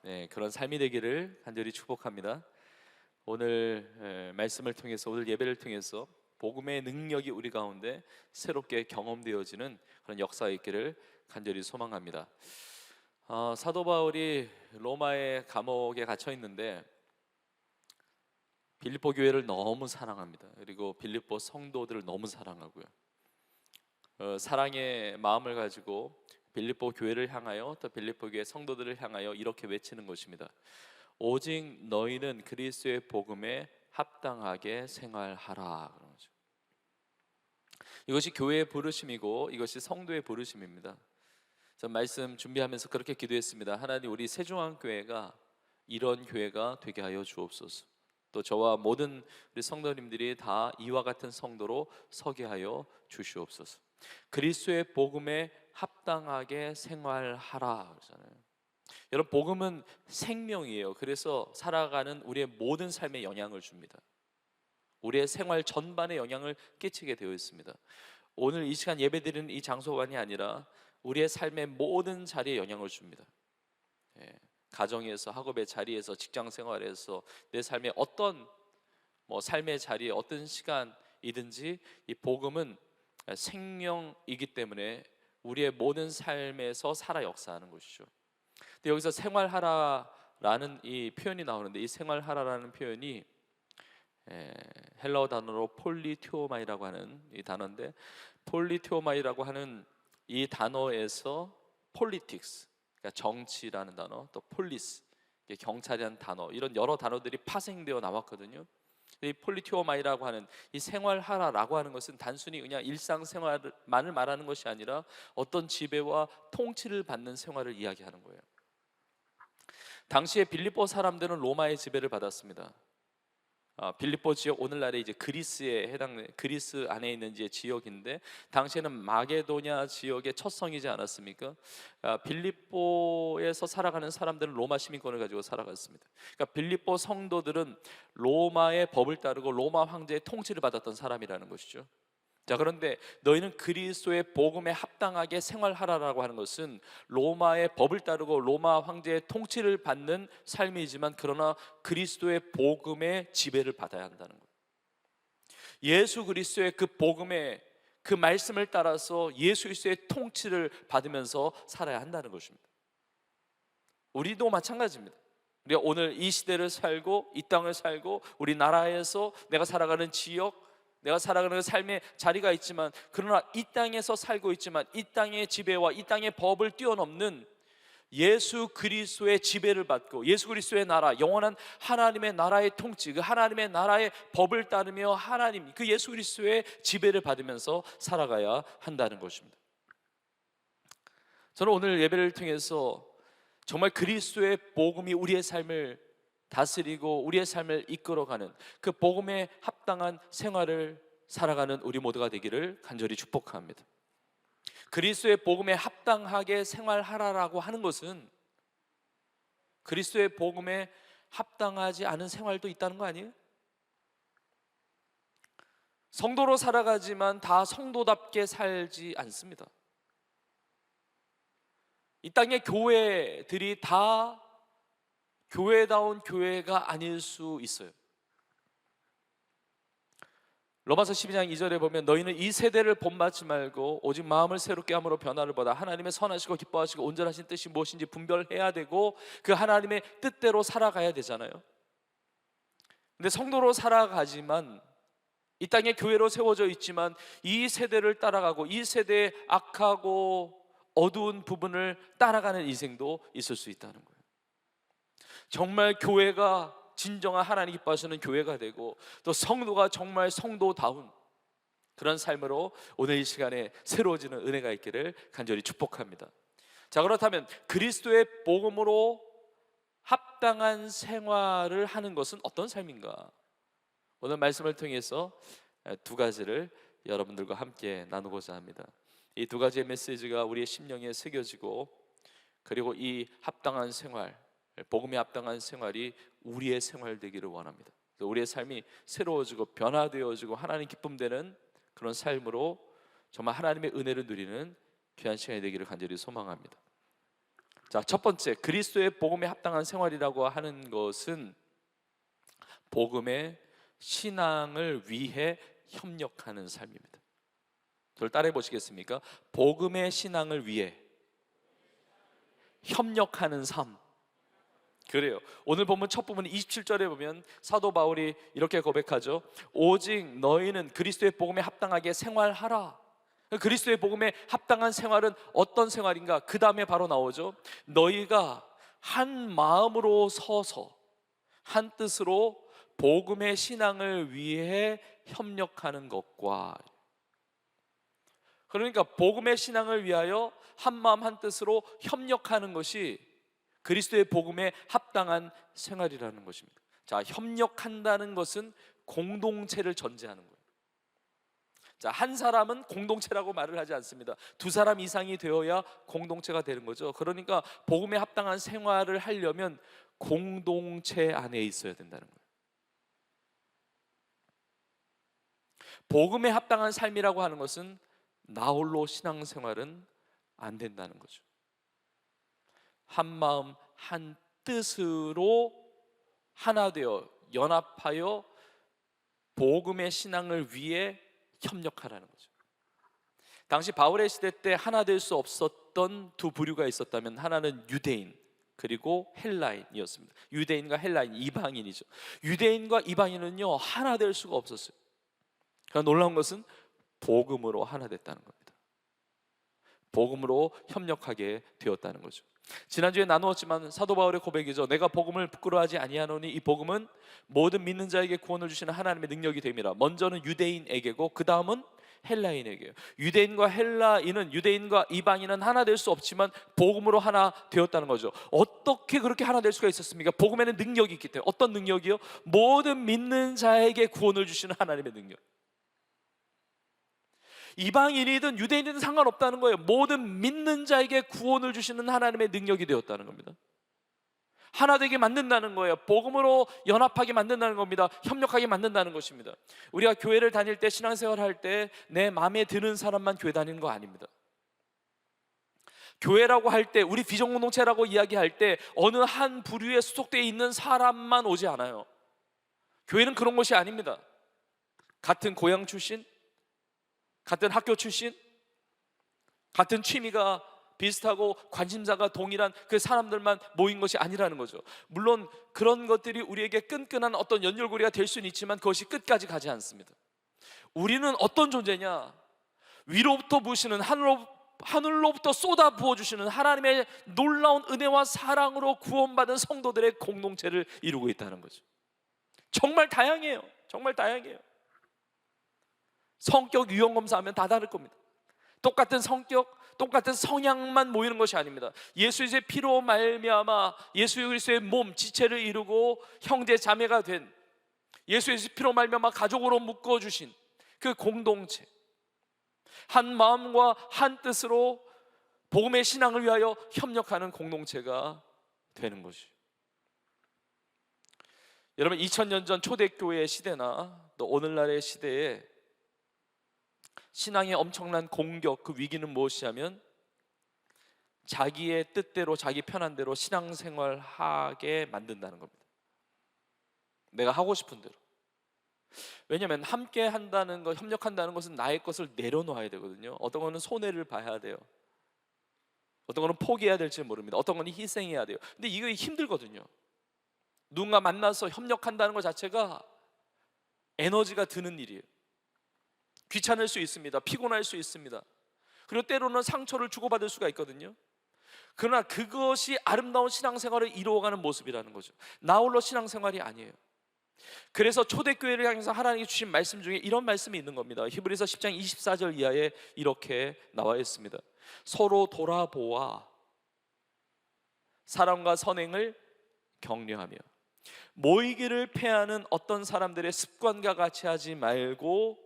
네, 그런 삶이 되기를 간절히 축복합니다. 오늘 말씀을 통해서, 오늘 예배를 통해서 복음의 능력이 우리 가운데 새롭게 경험되어지는 그런 역사가 있기를 간절히 소망합니다. 사도 바울이 로마의 감옥에 갇혀 있는데 빌립보 교회를 너무 사랑합니다. 그리고 빌립보 성도들을 너무 사랑하고요. 사랑의 마음을 가지고 빌립보 교회를 향하여 또 빌립보 교회 성도들을 향하여 이렇게 외치는 것입니다. 오직 너희는 그리스도의 복음에 합당하게 생활하라. 그런 거죠. 이것이 교회의 부르심이고 이것이 성도의 부르심입니다. 전 말씀 준비하면서 그렇게 기도했습니다. 하나님, 우리 세종항교회가 이런 교회가 되게 하여 주옵소서. 또 저와 모든 우리 성도님들이 다 이와 같은 성도로 서게 하여 주시옵소서. 그리스도의 복음에 합당하게 생활하라 그러잖아요. 여러분, 복음은 생명이에요. 그래서 살아가는 우리의 모든 삶에 영향을 줍니다. 우리의 생활 전반에 영향을 끼치게 되어 있습니다. 오늘 이 시간 예배드리는 이 장소만이 아니라 우리의 삶의 모든 자리에 영향을 줍니다. 가정에서, 학업의 자리에서, 직장 생활에서, 내 삶의 어떤 삶의 자리에 어떤 시간이든지 이 복음은 생명이기 때문에 우리의 모든 삶에서 살아 역사하는 것이죠. 근데 여기서 생활하라라는 이 표현이 나오는데, 이 생활하라라는 표현이 헬라어 단어로 폴리티오마이라고 하는 이 단어인데, 폴리티오마이라고 하는 이 단어에서 폴리틱스, 그러니까 정치라는 단어, 또 폴리스, 경찰이라는 단어, 이런 여러 단어들이 파생되어 나왔거든요. 이 폴리티오마이라고 하는 이 생활하라라고 하는 것은 단순히 그냥 일상생활만을 말하는 것이 아니라 어떤 지배와 통치를 받는 생활을 이야기하는 거예요. 당시에 빌립보 사람들은 로마의 지배를 받았습니다. 빌립보 지역, 오늘날의 이제 그리스에 해당되는, 그리스 안에 있는 이제 지역인데, 당시에는 마게도냐 지역의 첫 성이지 않았습니까? 빌립보에서 살아가는 사람들은 로마 시민권을 가지고 살아갔습니다. 그러니까 빌립보 성도들은 로마의 법을 따르고 로마 황제의 통치를 받았던 사람이라는 것이죠. 자, 그런데 너희는 그리스도의 복음에 합당하게 생활하라라고 하는 것은 로마의 법을 따르고 로마 황제의 통치를 받는 삶이지만, 그러나 그리스도의 복음의 지배를 받아야 한다는 거예요. 예수 그리스도의 그 복음의 그 말씀을 따라서 예수 그리스도의 통치를 받으면서 살아야 한다는 것입니다. 우리도 마찬가지입니다. 우리가 오늘 이 시대를 살고 이 땅을 살고 우리 나라에서 내가 살아가는 지역, 내가 살아가는 삶의 자리가 있지만, 그러나 이 땅에서 살고 있지만 이 땅의 지배와 이 땅의 법을 뛰어넘는 예수 그리스도의 지배를 받고 예수 그리스도의 나라, 영원한 하나님의 나라의 통치, 그 하나님의 나라의 법을 따르며 하나님, 그 예수 그리스도의 지배를 받으면서 살아가야 한다는 것입니다. 저는 오늘 예배를 통해서 정말 그리스도의 복음이 우리의 삶을 다스리고 우리의 삶을 이끌어가는 그 복음에 합당한 생활을 살아가는 우리 모두가 되기를 간절히 축복합니다. 그리스도의 복음에 합당하게 생활하라라고 하는 것은 그리스도의 복음에 합당하지 않은 생활도 있다는 거 아니에요? 성도로 살아가지만 다 성도답게 살지 않습니다. 이 땅의 교회들이 다 교회다운 교회가 아닐 수 있어요. 로마서 12장 2절에 보면 너희는 이 세대를 본받지 말고 오직 마음을 새롭게 함으로 변화를 받아 하나님의 선하시고 기뻐하시고 온전하신 뜻이 무엇인지 분별해야 되고 그 하나님의 뜻대로 살아가야 되잖아요. 근데 성도로 살아가지만 이 땅에 교회로 세워져 있지만 이 세대를 따라가고 이 세대의 악하고 어두운 부분을 따라가는 인생도 있을 수 있다는 거예요. 정말 교회가 진정한 하나님 기뻐하시는 교회가 되고 또 성도가 정말 성도다운 그런 삶으로 오늘 이 시간에 새로워지는 은혜가 있기를 간절히 축복합니다. 자, 그렇다면 그리스도의 복음으로 합당한 생활을 하는 것은 어떤 삶인가? 오늘 말씀을 통해서 두 가지를 여러분들과 함께 나누고자 합니다. 이 두 가지의 메시지가 우리의 심령에 새겨지고 그리고 이 합당한 생활, 복음에 합당한 생활이 우리의 생활 되기를 원합니다. 우리의 삶이 새로워지고 변화되어지고 하나님 기쁨 되는 그런 삶으로 정말 하나님의 은혜를 누리는 귀한 시간이 되기를 간절히 소망합니다. 자, 첫 번째, 그리스도의 복음에 합당한 생활이라고 하는 것은 복음의 신앙을 위해 협력하는 삶입니다. 저를 따라해 보시겠습니까? 복음의 신앙을 위해 협력하는 삶. 그래요. 오늘 본문 첫 부분 27절에 보면 사도 바울이 이렇게 고백하죠. 오직 너희는 그리스도의 복음에 합당하게 생활하라. 그리스도의 복음에 합당한 생활은 어떤 생활인가? 그 다음에 바로 나오죠. 너희가 한 마음으로 서서 한 뜻으로 복음의 신앙을 위해 협력하는 것과, 그러니까 복음의 신앙을 위하여 한 마음 한 뜻으로 협력하는 것이 그리스도의 복음에 합당한 생활이라는 것입니다. 자, 협력한다는 것은 공동체를 전제하는 거예요. 자, 한 사람은 공동체라고 말을 하지 않습니다. 두 사람 이상이 되어야 공동체가 되는 거죠. 그러니까 복음에 합당한 생활을 하려면 공동체 안에 있어야 된다는 거예요. 복음에 합당한 삶이라고 하는 것은 나 홀로 신앙생활은 안 된다는 거죠. 한 마음 한 뜻으로 하나 되어 연합하여 복음의 신앙을 위해 협력하라는 거죠. 당시 바울의 시대 때 하나 될 수 없었던 두 부류가 있었다면 하나는 유대인 그리고 헬라인이었습니다. 유대인과 헬라인, 이방인이죠. 유대인과 이방인은요 하나 될 수가 없었어요. 그러나 놀라운 것은 복음으로 하나 됐다는 겁니다. 복음으로 협력하게 되었다는 거죠. 지난주에 나누었지만 사도 바울의 고백이죠. 내가 복음을 부끄러워하지 아니하노니 이 복음은 모든 믿는 자에게 구원을 주시는 하나님의 능력이 됨이라. 먼저는 유대인에게고 그 다음은 헬라인에게요. 유대인과 헬라인은, 유대인과 이방인은 하나 될 수 없지만 복음으로 하나 되었다는 거죠. 어떻게 그렇게 하나 될 수가 있었습니까? 복음에는 능력이 있기 때문에. 어떤 능력이요? 모든 믿는 자에게 구원을 주시는 하나님의 능력. 이방인이든 유대인이든 상관없다는 거예요. 모든 믿는 자에게 구원을 주시는 하나님의 능력이 되었다는 겁니다. 하나 되게 만든다는 거예요. 복음으로 연합하게 만든다는 겁니다. 협력하게 만든다는 것입니다. 우리가 교회를 다닐 때, 신앙생활 할 때 내 마음에 드는 사람만 교회 다니는 거 아닙니다. 교회라고 할 때, 우리 비전공동체라고 이야기할 때 어느 한 부류에 소속되어 있는 사람만 오지 않아요. 교회는 그런 것이 아닙니다. 같은 고향 출신, 같은 학교 출신, 같은 취미가 비슷하고 관심사가 동일한 그 사람들만 모인 것이 아니라는 거죠. 물론 그런 것들이 우리에게 끈끈한 어떤 연결고리가 될 수는 있지만 그것이 끝까지 가지 않습니다. 우리는 어떤 존재냐? 위로부터 부으시는, 하늘로부터 쏟아 부어주시는 하나님의 놀라운 은혜와 사랑으로 구원받은 성도들의 공동체를 이루고 있다는 거죠. 정말 다양해요. 정말 다양해요. 성격 유형 검사하면 다 다를 겁니다. 똑같은 성격, 똑같은 성향만 모이는 것이 아닙니다. 예수 그리스도의 피로 말미암아 예수 그리스도의 몸, 지체를 이루고 형제 자매가 된, 예수 그리스도의 피로 말미암아 가족으로 묶어주신 그 공동체, 한 마음과 한 뜻으로 복음의 신앙을 위하여 협력하는 공동체가 되는 것이죠. 여러분, 2000년 전 초대교회의 시대나 또 오늘날의 시대에 신앙의 엄청난 공격, 그 위기는 무엇이냐면 자기의 뜻대로 자기 편한 대로 신앙생활 하게 만든다는 겁니다. 내가 하고 싶은 대로. 왜냐하면 함께 한다는 것, 협력한다는 것은 나의 것을 내려놓아야 되거든요. 어떤 거는 손해를 봐야 돼요. 어떤 거는 포기해야 될지 모릅니다. 어떤 거는 희생해야 돼요. 근데 이거 힘들거든요. 누군가 만나서 협력한다는 것 자체가 에너지가 드는 일이에요. 귀찮을 수 있습니다. 피곤할 수 있습니다. 그리고 때로는 상처를 주고받을 수가 있거든요. 그러나 그것이 아름다운 신앙생활을 이루어가는 모습이라는 거죠. 나 홀로 신앙생활이 아니에요. 그래서 초대교회를 향해서 하나님이 주신 말씀 중에 이런 말씀이 있는 겁니다. 히브리서 10장 24절 이하에 이렇게 나와 있습니다. 서로 돌아보아 사랑과 선행을 격려하며 모이기를 패하는 어떤 사람들의 습관과 같이 하지 말고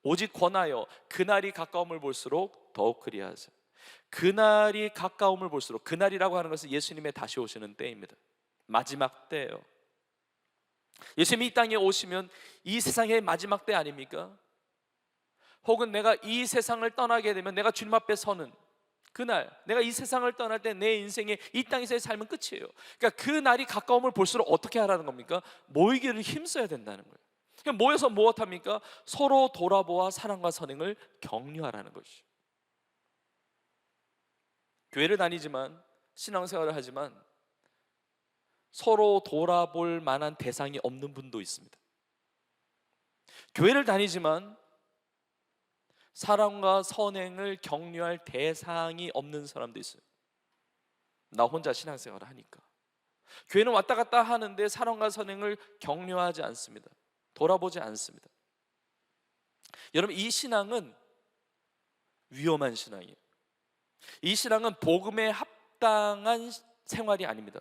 오직 권하여 그날이 가까움을 볼수록 더욱 그리하자. 그날이 가까움을 볼수록, 그날이라고 하는 것은 예수님의 다시 오시는 때입니다. 마지막 때예요. 예수님이 이 땅에 오시면 이 세상의 마지막 때 아닙니까? 혹은 내가 이 세상을 떠나게 되면 내가 주님 앞에 서는 그날, 내가 이 세상을 떠날 때 내 인생의 이 땅에서의 삶은 끝이에요. 그러니까 그 날이 가까움을 볼수록 어떻게 하라는 겁니까? 모이기를 힘써야 된다는 거예요. 그러니까 모여서 무엇합니까? 서로 돌아보아 사랑과 선행을 격려하라는 것이죠. 교회를 다니지만, 신앙생활을 하지만 서로 돌아볼 만한 대상이 없는 분도 있습니다. 교회를 다니지만 사랑과 선행을 격려할 대상이 없는 사람도 있어요. 나 혼자 신앙생활을 하니까. 교회는 왔다 갔다 하는데 사랑과 선행을 격려하지 않습니다. 돌아보지 않습니다. 여러분, 이 신앙은 위험한 신앙이에요. 이 신앙은 복음에 합당한 생활이 아닙니다.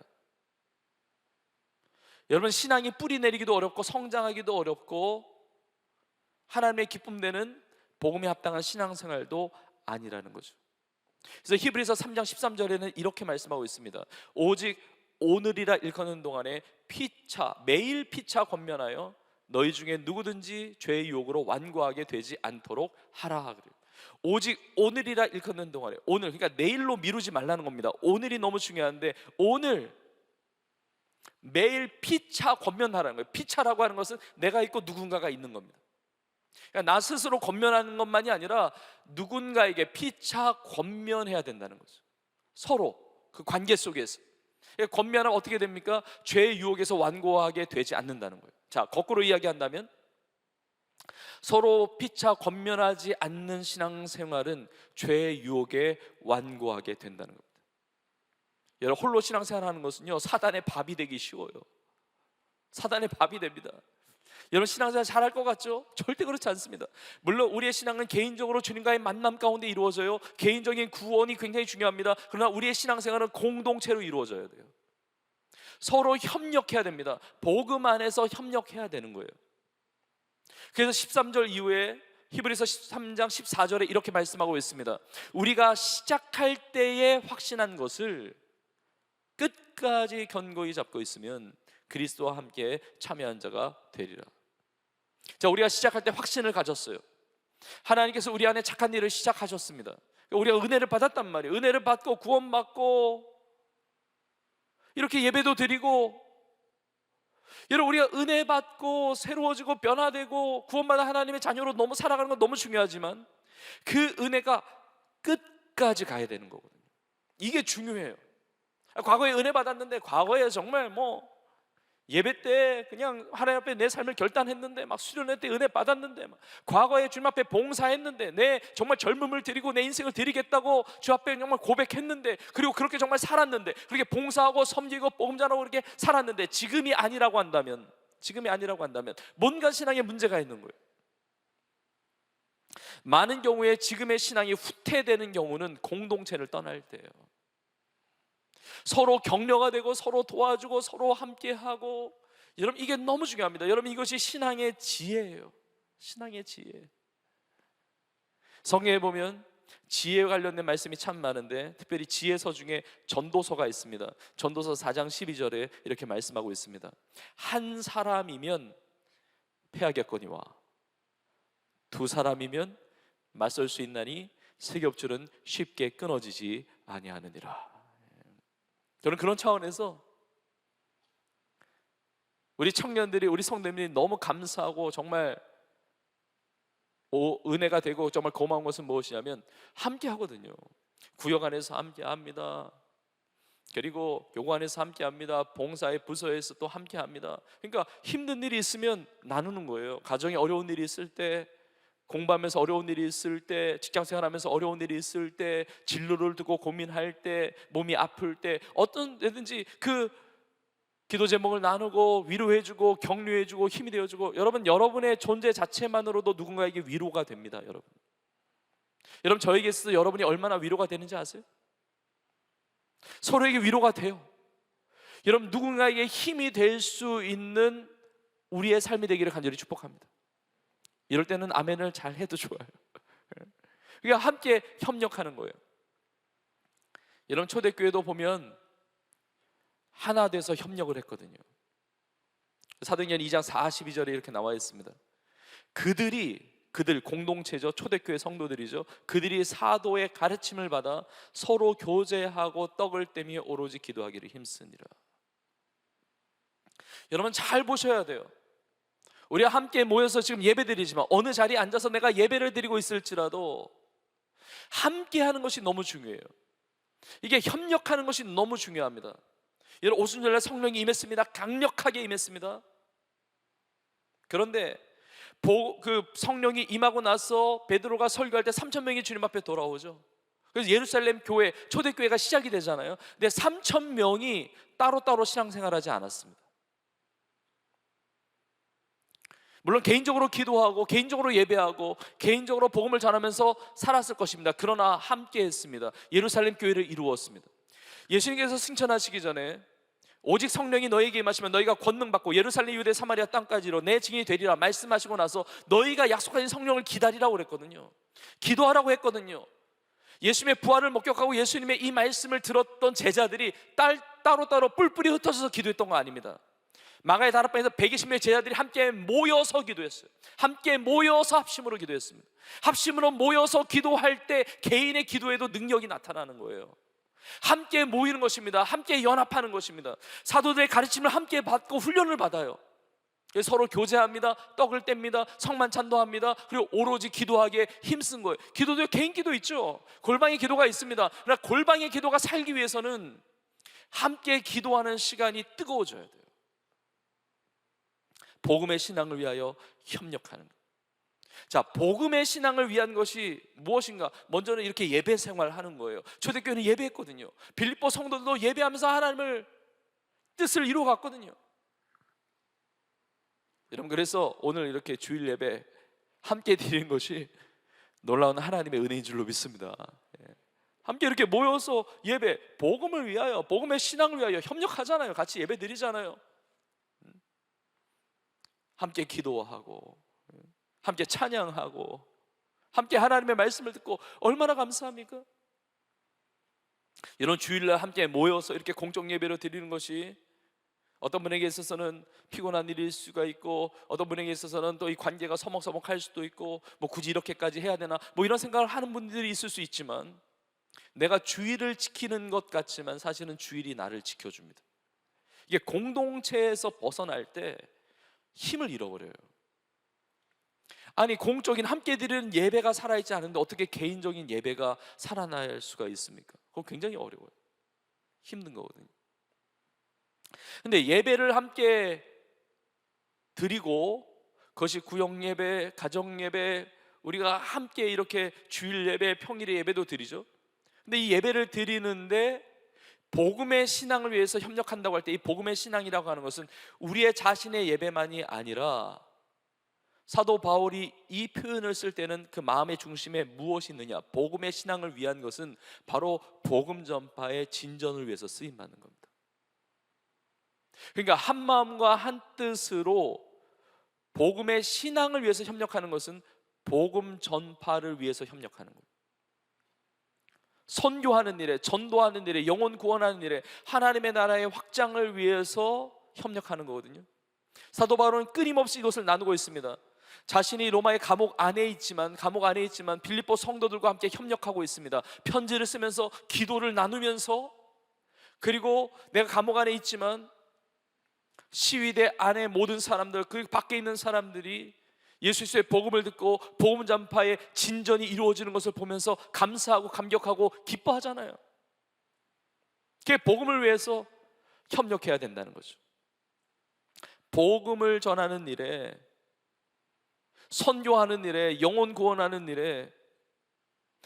여러분, 신앙이 뿌리 내리기도 어렵고 성장하기도 어렵고 하나님의 기쁨 되는 복음에 합당한 신앙생활도 아니라는 거죠. 그래서 히브리서 3장 13절에는 이렇게 말씀하고 있습니다. 오직 오늘이라 일컫는 동안에 매일 피차 권면하여 너희 중에 누구든지 죄의 유혹으로 완고하게 되지 않도록 하라. 오직 오늘이라 일컫는 동안에, 오늘, 그러니까 내일로 미루지 말라는 겁니다. 오늘이 너무 중요한데 오늘 매일 피차 권면하라는 거예요. 피차라고 하는 것은 내가 있고 누군가가 있는 겁니다. 그러니까 나 스스로 권면하는 것만이 아니라 누군가에게 피차 권면해야 된다는 거죠. 서로 그 관계 속에서. 그러니까 권면하면 어떻게 됩니까? 죄의 유혹에서 완고하게 되지 않는다는 거예요. 자, 거꾸로 이야기한다면 서로 피차 권면하지 않는 신앙생활은 죄의 유혹에 완고하게 된다는 겁니다. 여러분, 홀로 신앙생활하는 것은요, 사단의 밥이 되기 쉬워요. 사단의 밥이 됩니다. 여러분, 신앙생활 잘할 것 같죠? 절대 그렇지 않습니다. 물론 우리의 신앙은 개인적으로 주님과의 만남 가운데 이루어져요. 개인적인 구원이 굉장히 중요합니다. 그러나 우리의 신앙생활은 공동체로 이루어져야 돼요. 서로 협력해야 됩니다. 복음 안에서 협력해야 되는 거예요. 그래서 13절 이후에 히브리서 13장 14절에 이렇게 말씀하고 있습니다. 우리가 시작할 때에 확신한 것을 끝까지 견고히 잡고 있으면 그리스도와 함께 참여한 자가 되리라. 자, 우리가 시작할 때 확신을 가졌어요. 하나님께서 우리 안에 착한 일을 시작하셨습니다. 우리가 은혜를 받았단 말이에요. 은혜를 받고 구원받고 이렇게 예배도 드리고, 여러분, 우리가 은혜 받고 새로워지고 변화되고 구원받은 하나님의 자녀로 너무 살아가는 건 너무 중요하지만 그 은혜가 끝까지 가야 되는 거거든요. 이게 중요해요. 과거에 은혜 받았는데 과거에 정말 예배 때 그냥 하나님 앞에 내 삶을 결단했는데, 막 수련회 때 은혜 받았는데, 막 과거에 주님 앞에 봉사했는데, 내 정말 젊음을 드리고 내 인생을 드리겠다고 주 앞에 정말 고백했는데, 그리고 그렇게 정말 살았는데, 그렇게 봉사하고 섬기고 복음 전하고 그렇게 살았는데 지금이 아니라고 한다면 뭔가 신앙에 문제가 있는 거예요. 많은 경우에 지금의 신앙이 후퇴되는 경우는 공동체를 떠날 때예요. 서로 격려가 되고 서로 도와주고 서로 함께하고, 여러분, 이게 너무 중요합니다. 여러분, 이것이 신앙의 지혜예요. 신앙의 지혜. 성경에 보면 지혜와 관련된 말씀이 참 많은데 특별히 지혜서 중에 전도서가 있습니다. 전도서 4장 12절에 이렇게 말씀하고 있습니다. 한 사람이면 패하겠거니와 두 사람이면 맞설 수 있나니 세겹줄은 쉽게 끊어지지 아니하느니라. 저는 그런 차원에서 우리 청년들이, 우리 성도님들이 너무 감사하고 정말 은혜가 되고 정말 고마운 것은 무엇이냐면 함께 하거든요. 구역 안에서 함께 합니다. 그리고 교구 안에서 함께 합니다. 봉사의 부서에서 또 함께 합니다. 그러니까 힘든 일이 있으면 나누는 거예요. 가정에 어려운 일이 있을 때, 공부하면서 어려운 일이 있을 때, 직장생활하면서 어려운 일이 있을 때, 진로를 두고 고민할 때, 몸이 아플 때, 어떤 데든지 그 기도 제목을 나누고 위로해주고 격려해주고 힘이 되어주고, 여러분의 존재 자체만으로도 누군가에게 위로가 됩니다. 여러분 저에게 있어서 여러분이 얼마나 위로가 되는지 아세요? 서로에게 위로가 돼요. 여러분 누군가에게 힘이 될 수 있는 우리의 삶이 되기를 간절히 축복합니다. 이럴 때는 아멘을 잘 해도 좋아요. 그러니까 함께 협력하는 거예요. 여러분 초대교회도 보면 하나 돼서 협력을 했거든요. 사도행전 2장 42절에 이렇게 나와 있습니다. 그들 공동체죠. 초대교회 성도들이죠. 그들이 사도의 가르침을 받아 서로 교제하고 떡을 떼며 오로지 기도하기를 힘쓰니라. 여러분 잘 보셔야 돼요. 우리가 함께 모여서 지금 예배드리지만 어느 자리에 앉아서 내가 예배를 드리고 있을지라도 함께 하는 것이 너무 중요해요. 이게 협력하는 것이 너무 중요합니다. 여러분 오순절날 성령이 임했습니다. 강력하게 임했습니다. 그런데 그 성령이 임하고 나서 베드로가 설교할 때 3,000명이 주님 앞에 돌아오죠. 그래서 예루살렘 교회, 초대교회가 시작이 되잖아요. 근데 3,000명이 따로따로 신앙생활하지 않았습니다. 물론 개인적으로 기도하고 개인적으로 예배하고 개인적으로 복음을 전하면서 살았을 것입니다. 그러나 함께 했습니다. 예루살렘 교회를 이루었습니다. 예수님께서 승천하시기 전에 오직 성령이 너에게 임하시면 너희가 권능받고 예루살렘, 유대, 사마리아 땅까지로 내 증인이 되리라 말씀하시고 나서 너희가 약속하신 성령을 기다리라고 그랬거든요. 기도하라고 했거든요. 예수님의 부활을 목격하고 예수님의 이 말씀을 들었던 제자들이 따로따로 뿔뿔이 흩어져서 기도했던 거 아닙니다. 마가의 다락방에서 120명의 제자들이 함께 모여서 기도했어요. 함께 모여서 합심으로 기도했습니다. 합심으로 모여서 기도할 때 개인의 기도에도 능력이 나타나는 거예요. 함께 모이는 것입니다. 함께 연합하는 것입니다. 사도들의 가르침을 함께 받고 훈련을 받아요. 서로 교제합니다. 떡을 뗍니다. 성만 찬도합니다. 그리고 오로지 기도하기에 힘쓴 거예요. 기도도 개인 기도 있죠. 골방의 기도가 있습니다. 그러나 골방의 기도가 살기 위해서는 함께 기도하는 시간이 뜨거워져야 돼요. 복음의 신앙을 위하여 협력하는 것. 자, 복음의 신앙을 위한 것이 무엇인가? 먼저는 이렇게 예배 생활하는 거예요. 초대교회는 예배했거든요. 빌립보 성도들도 예배하면서 하나님을 뜻을 이루어갔거든요. 여러분 그래서 오늘 이렇게 주일 예배 함께 드리는 것이 놀라운 하나님의 은혜인 줄로 믿습니다. 함께 이렇게 모여서 예배, 복음을 위하여, 복음의 신앙을 위하여 협력하잖아요. 같이 예배 드리잖아요. 함께 기도하고 함께 찬양하고 함께 하나님의 말씀을 듣고 얼마나 감사합니까? 이런 주일날 함께 모여서 이렇게 공적 예배로 드리는 것이 어떤 분에게 있어서는 피곤한 일일 수가 있고 어떤 분에게 있어서는 또 이 관계가 서먹서먹할 수도 있고 뭐 굳이 이렇게까지 해야 되나 뭐 이런 생각을 하는 분들이 있을 수 있지만 내가 주일을 지키는 것 같지만 사실은 주일이 나를 지켜줍니다. 이게 공동체에서 벗어날 때 힘을 잃어버려요. 아니 공적인 함께 드리는 예배가 살아있지 않은데 어떻게 개인적인 예배가 살아날 수가 있습니까? 그건 굉장히 어려워요. 힘든 거거든요. 근데 예배를 함께 드리고 그것이 구역 예배, 가정 예배, 우리가 함께 이렇게 주일 예배, 평일의 예배도 드리죠. 근데 이 예배를 드리는데 복음의 신앙을 위해서 협력한다고 할 때 이 복음의 신앙이라고 하는 것은 우리의 자신의 예배만이 아니라 사도 바울이 이 표현을 쓸 때는 그 마음의 중심에 무엇이 있느냐? 복음의 신앙을 위한 것은 바로 복음 전파의 진전을 위해서 쓰임 받는 겁니다. 그러니까 한 마음과 한 뜻으로 복음의 신앙을 위해서 협력하는 것은 복음 전파를 위해서 협력하는 거예요. 선교하는 일에, 전도하는 일에, 영혼 구원하는 일에, 하나님의 나라의 확장을 위해서 협력하는 거거든요. 사도 바울은 끊임없이 이것을 나누고 있습니다. 자신이 로마의 감옥 안에 있지만 빌립보 성도들과 함께 협력하고 있습니다. 편지를 쓰면서 기도를 나누면서, 그리고 내가 감옥 안에 있지만 시위대 안에 모든 사람들, 그 밖에 있는 사람들이 예수 그리스도의 복음을 듣고 복음 전파의 진전이 이루어지는 것을 보면서 감사하고 감격하고 기뻐하잖아요. 그게 복음을 위해서 협력해야 된다는 거죠. 복음을 전하는 일에, 선교하는 일에, 영혼 구원하는 일에,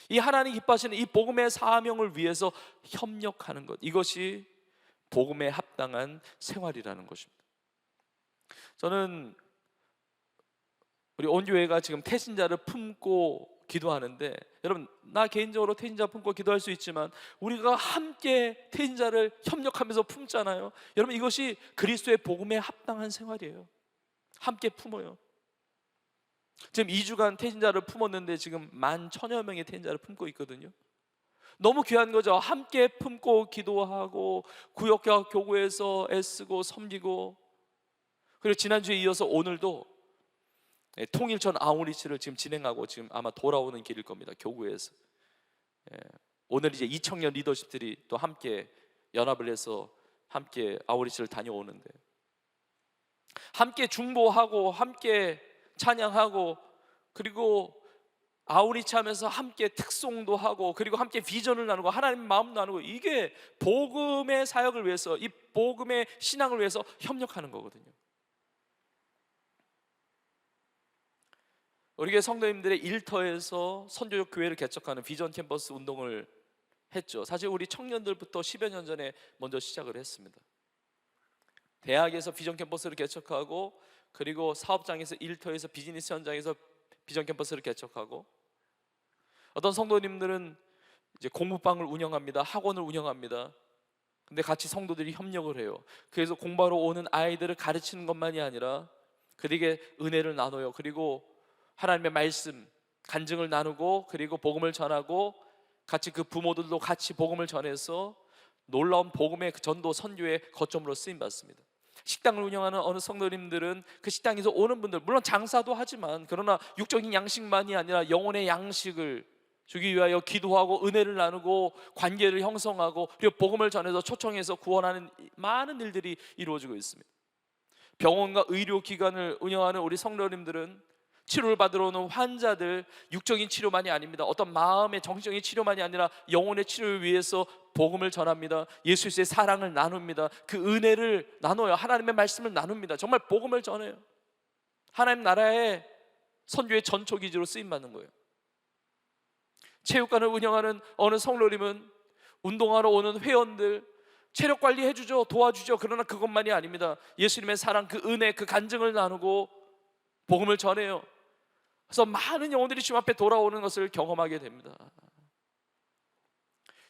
이 하나님 기뻐하시는 이 복음의 사명을 위해서 협력하는 것, 이것이 복음에 합당한 생활이라는 것입니다. 저는 우리 온 교회가 지금 태신자를 품고 기도하는데, 여러분, 나 개인적으로 태신자 품고 기도할 수 있지만 우리가 함께 태신자를 협력하면서 품잖아요. 여러분, 이것이 그리스도의 복음에 합당한 생활이에요. 함께 품어요. 지금 2주간 태신자를 품었는데 지금 11,000여 명의 태신자를 품고 있거든요. 너무 귀한 거죠. 함께 품고 기도하고 구역과 교구에서 애쓰고 섬기고, 그리고 지난주에 이어서 오늘도 통일전 아우리치를 지금 진행하고 지금 아마 돌아오는 길일 겁니다. 교구에서. 오늘 이제 2청년 리더십들이 또 함께 연합을 해서 함께 아우리치를 다녀오는데, 함께 중보하고 함께 찬양하고, 그리고 아우리치 하면서 함께 특송도 하고, 그리고 함께 비전을 나누고 하나님의 마음 나누고, 이게 복음의 사역을 위해서, 이 복음의 신앙을 위해서 협력하는 거거든요. 우리 교회 성도님들의 일터에서 선교적 교회를 개척하는 비전 캠퍼스 운동을 했죠. 사실 우리 청년들부터 10여 년 전에 먼저 시작을 했습니다. 대학에서 비전 캠퍼스를 개척하고, 그리고 사업장에서, 일터에서, 비즈니스 현장에서 비전 캠퍼스를 개척하고, 어떤 성도님들은 이제 공부방을 운영합니다. 학원을 운영합니다. 근데 같이 성도들이 협력을 해요. 그래서 공부하러 오는 아이들을 가르치는 것만이 아니라 그들에게 은혜를 나눠요. 그리고 하나님의 말씀, 간증을 나누고, 그리고 복음을 전하고, 같이 그 부모들도 같이 복음을 전해서 놀라운 복음의 전도 선교의 거점으로 쓰임 받습니다. 식당을 운영하는 어느 성도님들은 그 식당에서 오는 분들, 물론 장사도 하지만, 그러나 육적인 양식만이 아니라 영혼의 양식을 주기 위하여 기도하고 은혜를 나누고 관계를 형성하고, 그리고 복음을 전해서 초청해서 구원하는 많은 일들이 이루어지고 있습니다. 병원과 의료기관을 운영하는 우리 성도님들은 치료를 받으러 오는 환자들, 육적인 치료만이 아닙니다. 어떤 마음의 정신적인 치료만이 아니라 영혼의 치료를 위해서 복음을 전합니다. 예수 그리스도의 사랑을 나눕니다. 그 은혜를 나눠요. 하나님의 말씀을 나눕니다. 정말 복음을 전해요. 하나님 나라의 선교의 전초기지로 쓰임받는 거예요. 체육관을 운영하는 어느 성도님은 운동하러 오는 회원들 체력 관리해 주죠. 도와주죠. 그러나 그것만이 아닙니다. 예수님의 사랑, 그 은혜, 그 간증을 나누고 복음을 전해요. 그래서 많은 영혼들이 주님 앞에 돌아오는 것을 경험하게 됩니다.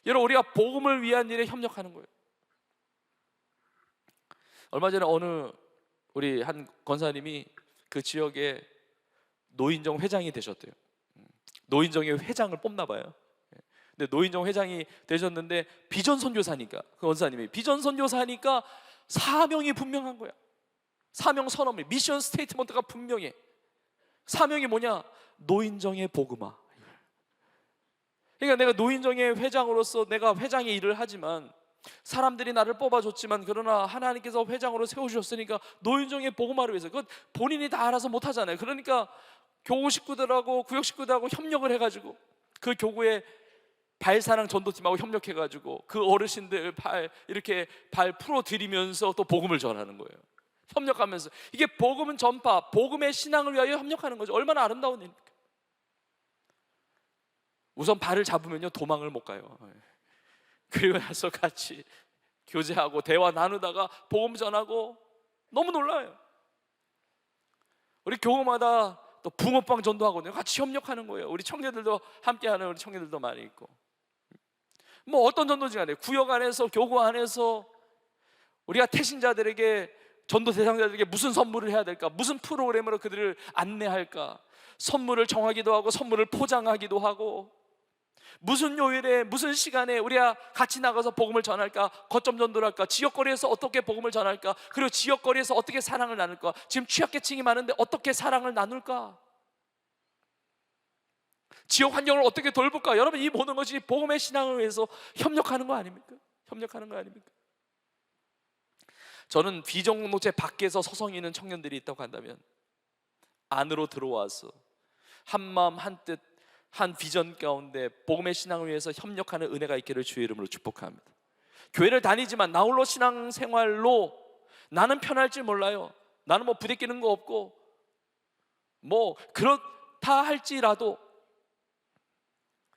여러분, 우리가 복음을 위한 일에 협력하는 거예요. 얼마 전에 어느 우리 한 권사님이 그 지역에 노인정 회장이 되셨대요. 노인정의 회장을 뽑나 봐요. 근데 노인정 회장이 되셨는데 비전 선교사니까, 그 권사님이 비전 선교사니까 사명이 분명한 거야. 사명 선언, 미션 스테이트먼트가 분명해. 사명이 뭐냐? 노인정의 복음화. 그러니까 내가 노인정의 회장으로서 내가 회장의 일을 하지만, 사람들이 나를 뽑아줬지만, 그러나 하나님께서 회장으로 세워주셨으니까 노인정의 복음화를 위해서, 그건 본인이 다 알아서 못하잖아요. 그러니까 교구 식구들하고 구역 식구들하고 협력을 해가지고, 그 교구의 발사랑 전도팀하고 협력해가지고 그 어르신들 이렇게 발 풀어드리면서 또 복음을 전하는 거예요. 협력하면서. 이게 복음은 전파, 복음의 신앙을 위하여 협력하는 거죠. 얼마나 아름다운 일입니까? 우선 발을 잡으면요 도망을 못 가요. 그리고 나서 같이 교제하고 대화 나누다가 복음 전하고, 너무 놀라요. 우리 교회마다 또 붕어빵 전도하거든요. 같이 협력하는 거예요. 우리 청년들도 함께하는 우리 청년들도 많이 있고, 뭐 어떤 전도지 간에 구역 안에서, 교구 안에서 우리가 태신자들에게, 전도 대상자들에게 무슨 선물을 해야 될까, 무슨 프로그램으로 그들을 안내할까, 선물을 정하기도 하고 선물을 포장하기도 하고, 무슨 요일에 무슨 시간에 우리가 같이 나가서 복음을 전할까? 거점 전도를 할까? 지역거리에서 어떻게 복음을 전할까? 그리고 지역거리에서 어떻게 사랑을 나눌까? 지금 취약계층이 많은데 어떻게 사랑을 나눌까? 지역 환경을 어떻게 돌볼까? 여러분, 이 모든 것이 복음의 신앙을 위해서 협력하는 거 아닙니까? 협력하는 거 아닙니까? 저는 비정공동체 밖에서 서성이는 청년들이 있다고 한다면 안으로 들어와서 한마음 한뜻 한 비전 가운데 복음의 신앙을 위해서 협력하는 은혜가 있기를 주의 이름으로 축복합니다. 교회를 다니지만 나 홀로 신앙생활로 나는 편할지 몰라요. 나는 뭐 부대끼는 거 없고 뭐 그렇다 할지라도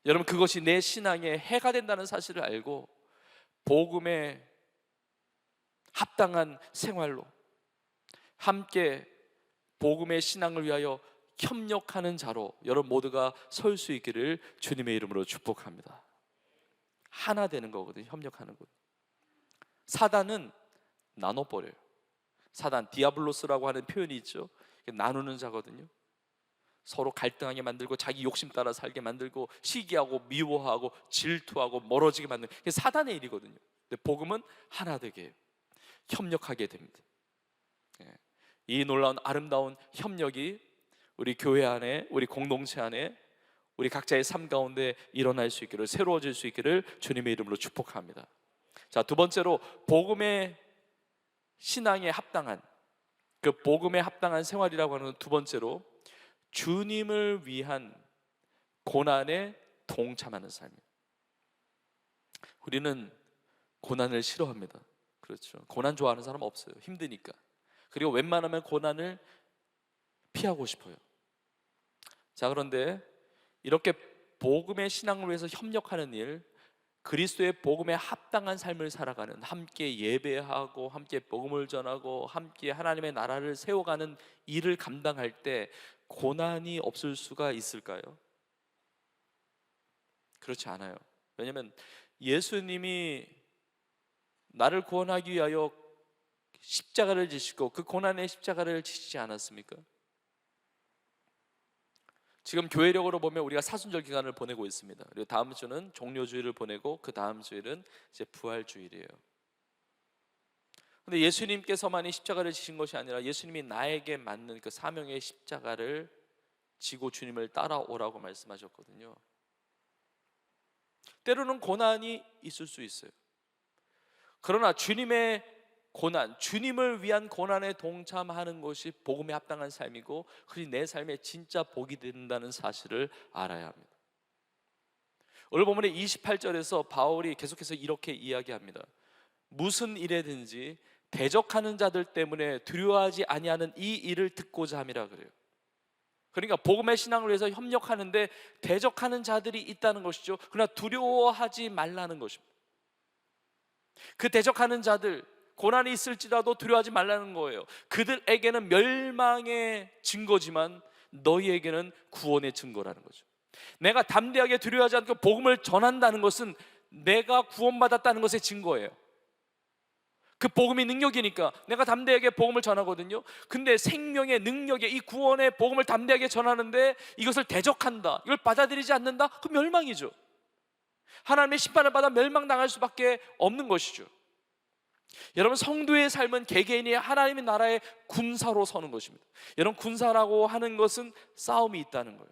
여러분, 그것이 내 신앙에 해가 된다는 사실을 알고 복음에 합당한 생활로 함께 복음의 신앙을 위하여 협력하는 자로 여러분 모두가 설 수 있기를 주님의 이름으로 축복합니다. 하나 되는 거거든요. 협력하는 것. 사단은 나눠버려요. 사단, 디아블로스라고 하는 표현이 있죠. 나누는 자거든요. 서로 갈등하게 만들고 자기 욕심 따라 살게 만들고 시기하고 미워하고 질투하고 멀어지게 만드는 게 사단의 일이거든요. 근데 복음은 하나 되게 해요. 협력하게 됩니다. 이 놀라운 아름다운 협력이 우리 교회 안에, 우리 공동체 안에, 우리 각자의 삶 가운데 일어날 수 있기를, 새로워질 수 있기를 주님의 이름으로 축복합니다. 자, 두 번째로 복음의 신앙에 합당한, 그 복음에 합당한 생활이라고 하는 두 번째로 주님을 위한 고난에 동참하는 삶이에요. 우리는 고난을 싫어합니다. 그렇죠. 고난 좋아하는 사람 없어요. 힘드니까. 그리고 웬만하면 고난을 피하고 싶어요. 자, 그런데 이렇게 복음의 신앙을 위해서 협력하는 일, 그리스도의 복음에 합당한 삶을 살아가는, 함께 예배하고 함께 복음을 전하고 함께 하나님의 나라를 세워가는 일을 감당할 때 고난이 없을 수가 있을까요? 그렇지 않아요. 왜냐하면 예수님이 나를 구원하기 위하여 십자가를 지시고 그 고난의 십자가를 지시지 않았습니까? 지금 교회력으로 보면 우리가 사순절 기간을 보내고 있습니다. 그리고 다음 주는 종료주일을 보내고 그 다음 주일은 이제 부활주일이에요. 근데 예수님께서만이 십자가를 지신 것이 아니라 예수님이 나에게 맞는 그 사명의 십자가를 지고 주님을 따라오라고 말씀하셨거든요. 때로는 고난이 있을 수 있어요. 그러나 주님의 고난, 주님을 위한 고난에 동참하는 것이 복음에 합당한 삶이고 그것이 내 삶에 진짜 복이 된다는 사실을 알아야 합니다. 오늘 본문의 28절에서 바울이 계속해서 이렇게 이야기합니다. 무슨 일에든지 대적하는 자들 때문에 두려워하지 아니하는 이 일을 듣고자 함이라 그래요. 그러니까 복음의 신앙을 위해서 협력하는데 대적하는 자들이 있다는 것이죠. 그러나 두려워하지 말라는 것입니다. 그 대적하는 자들, 고난이 있을지라도 두려워하지 말라는 거예요. 그들에게는 멸망의 증거지만 너희에게는 구원의 증거라는 거죠. 내가 담대하게 두려워하지 않고 복음을 전한다는 것은 내가 구원받았다는 것의 증거예요. 그 복음이 능력이니까 내가 담대하게 복음을 전하거든요. 근데 생명의 능력에 이 구원의 복음을 담대하게 전하는데 이것을 대적한다, 이걸 받아들이지 않는다? 그 멸망이죠. 하나님의 심판을 받아 멸망당할 수밖에 없는 것이죠. 여러분, 성도의 삶은 개개인이 하나님의 나라의 군사로 서는 것입니다. 여러분, 군사라고 하는 것은 싸움이 있다는 거예요.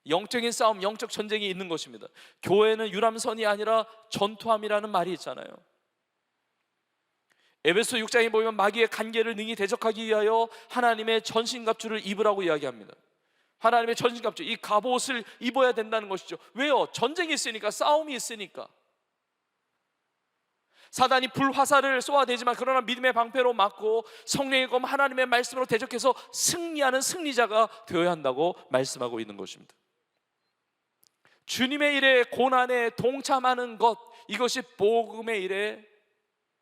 영적인 싸움, 영적 전쟁이 있는 것입니다. 교회는 유람선이 아니라 전투함이라는 말이 있잖아요. 에베소 6장에 보면 마귀의 간계를 능히 대적하기 위하여 하나님의 전신갑주를 입으라고 이야기합니다. 하나님의 전신갑주, 이 갑옷을 입어야 된다는 것이죠. 왜요? 전쟁이 있으니까, 싸움이 있으니까. 사단이 불화살을 쏘아대지만 그러나 믿음의 방패로 막고 성령의 검 하나님의 말씀으로 대적해서 승리하는 승리자가 되어야 한다고 말씀하고 있는 것입니다. 주님의 일에 고난에 동참하는 것, 이것이 복음의 일에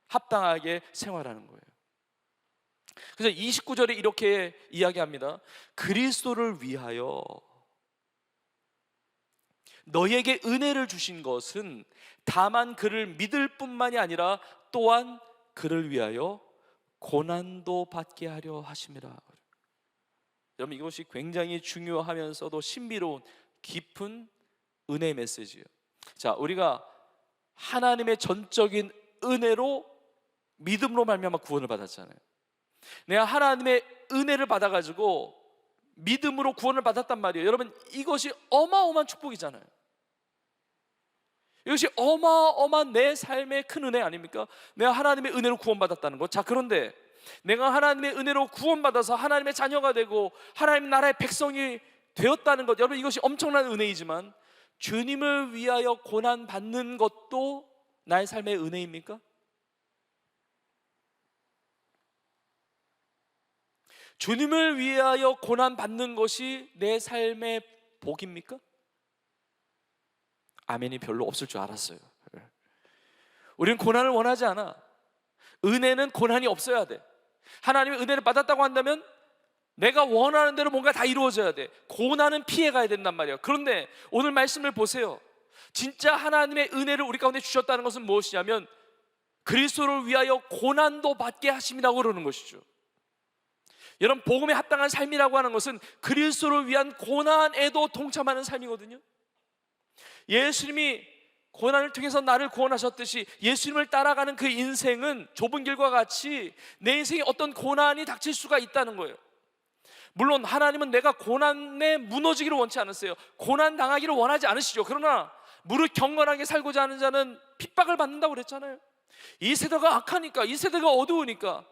합당하게 생활하는 거예요. 그래서 29절에 이렇게 이야기합니다. 그리스도를 위하여 너희에게 은혜를 주신 것은 다만 그를 믿을 뿐만이 아니라 또한 그를 위하여 고난도 받게 하려 하심이라. 여러분, 이것이 굉장히 중요하면서도 신비로운 깊은 은혜의 메시지예요. 자, 우리가 하나님의 전적인 은혜로 믿음으로 말미암아 구원을 받았잖아요. 내가 하나님의 은혜를 받아가지고 믿음으로 구원을 받았단 말이에요. 여러분, 이것이 어마어마한 축복이잖아요. 이것이 어마어마한 내 삶의 큰 은혜 아닙니까? 내가 하나님의 은혜로 구원받았다는 것. 자, 그런데 내가 하나님의 은혜로 구원받아서 하나님의 자녀가 되고 하나님 나라의 백성이 되었다는 것, 여러분, 이것이 엄청난 은혜이지만 주님을 위하여 고난받는 것도 나의 삶의 은혜입니까? 주님을 위하여 고난받는 것이 내 삶의 복입니까? 아멘이 별로 없을 줄 알았어요. 우리는 고난을 원하지 않아. 은혜는 고난이 없어야 돼. 하나님의 은혜를 받았다고 한다면 내가 원하는 대로 뭔가 다 이루어져야 돼. 고난은 피해가야 된단 말이야. 그런데 오늘 말씀을 보세요. 진짜 하나님의 은혜를 우리 가운데 주셨다는 것은 무엇이냐면 그리스도를 위하여 고난도 받게 하심이라고 그러는 것이죠. 여러분, 복음에 합당한 삶이라고 하는 것은 그리스도를 위한 고난에도 동참하는 삶이거든요. 예수님이 고난을 통해서 나를 구원하셨듯이 예수님을 따라가는 그 인생은 좁은 길과 같이 내 인생에 어떤 고난이 닥칠 수가 있다는 거예요. 물론 하나님은 내가 고난에 무너지기를 원치 않으세요. 고난 당하기를 원하지 않으시죠. 그러나 무릇 경건하게 살고자 하는 자는 핍박을 받는다고 그랬잖아요. 이 세대가 악하니까, 이 세대가 어두우니까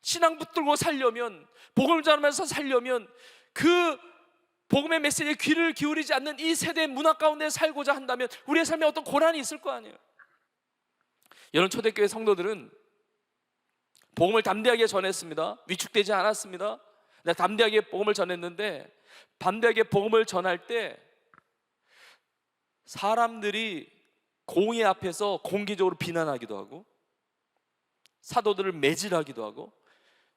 신앙 붙들고 살려면, 복음을 전하면서 살려면 그 복음의 메시지에 귀를 기울이지 않는 이 세대의 문화 가운데 살고자 한다면 우리의 삶에 어떤 고난이 있을 거 아니에요. 여러분, 초대교회 성도들은 복음을 담대하게 전했습니다. 위축되지 않았습니다. 내가 담대하게 복음을 전했는데, 담대하게 복음을 전할 때 사람들이 공의 앞에서 공개적으로 비난하기도 하고 사도들을 매질하기도 하고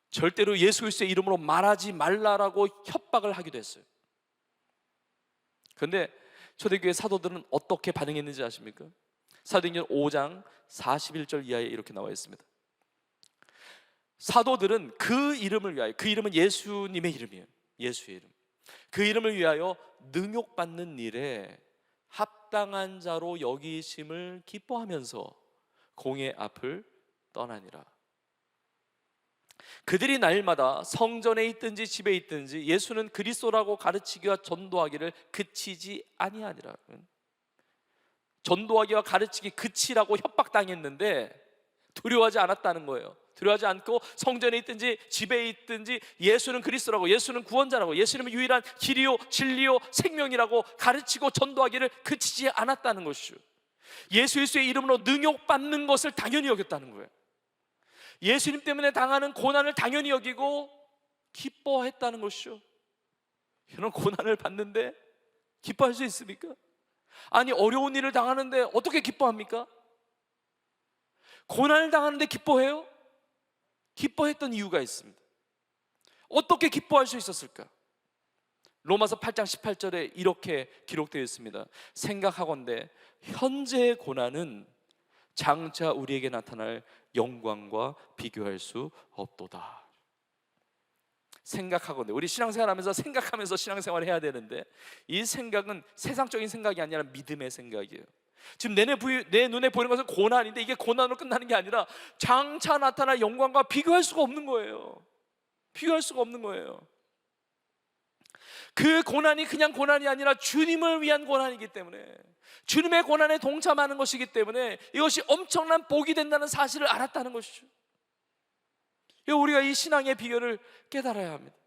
절대로 예수 그리스도의 이름으로 말하지 말라라고 협박을 하기도 했어요. 그런데 초대교회 사도들은 어떻게 반응했는지 아십니까? 사도행전 5장 41절 이하에 이렇게 나와 있습니다. 사도들은 그 이름을 위하여, 그 이름은 예수님의 이름이에요. 예수의 이름. 그 이름을 위하여 능욕받는 일에 합당한 자로 여기심을 기뻐하면서 공의 앞을 떠나니라. 그들이 날마다 성전에 있든지 집에 있든지 예수는 그리스도라고 가르치기와 전도하기를 그치지 아니하니라. 전도하기와 가르치기 그치라고 협박당했는데 두려워하지 않았다는 거예요. 두려워하지 않고 성전에 있든지 집에 있든지 예수는 그리스도라고, 예수는 구원자라고, 예수님은 유일한 길이요 진리요 생명이라고 가르치고 전도하기를 그치지 않았다는 것이죠. 예수 그리스도의 이름으로 능욕받는 것을 당연히 여겼다는 거예요. 예수님 때문에 당하는 고난을 당연히 여기고 기뻐했다는 것이죠. 여러분, 고난을 받는데 기뻐할 수 있습니까? 아니, 어려운 일을 당하는데 어떻게 기뻐합니까? 고난을 당하는데 기뻐해요? 기뻐했던 이유가 있습니다. 어떻게 기뻐할 수 있었을까? 로마서 8장 18절에 이렇게 기록되어 있습니다. 생각하건대 현재의 고난은 장차 우리에게 나타날 영광과 비교할 수 없도다. 생각하건대, 우리 신앙생활하면서 생각하면서 신앙생활을 해야 되는데 이 생각은 세상적인 생각이 아니라 믿음의 생각이에요. 지금 내 눈에 보이는 것은 고난인데 이게 고난으로 끝나는 게 아니라 장차 나타날 영광과 비교할 수가 없는 거예요. 비교할 수가 없는 거예요. 그 고난이 그냥 고난이 아니라 주님을 위한 고난이기 때문에, 주님의 고난에 동참하는 것이기 때문에 이것이 엄청난 복이 된다는 사실을 알았다는 것이죠. 우리가 이 신앙의 비결을 깨달아야 합니다.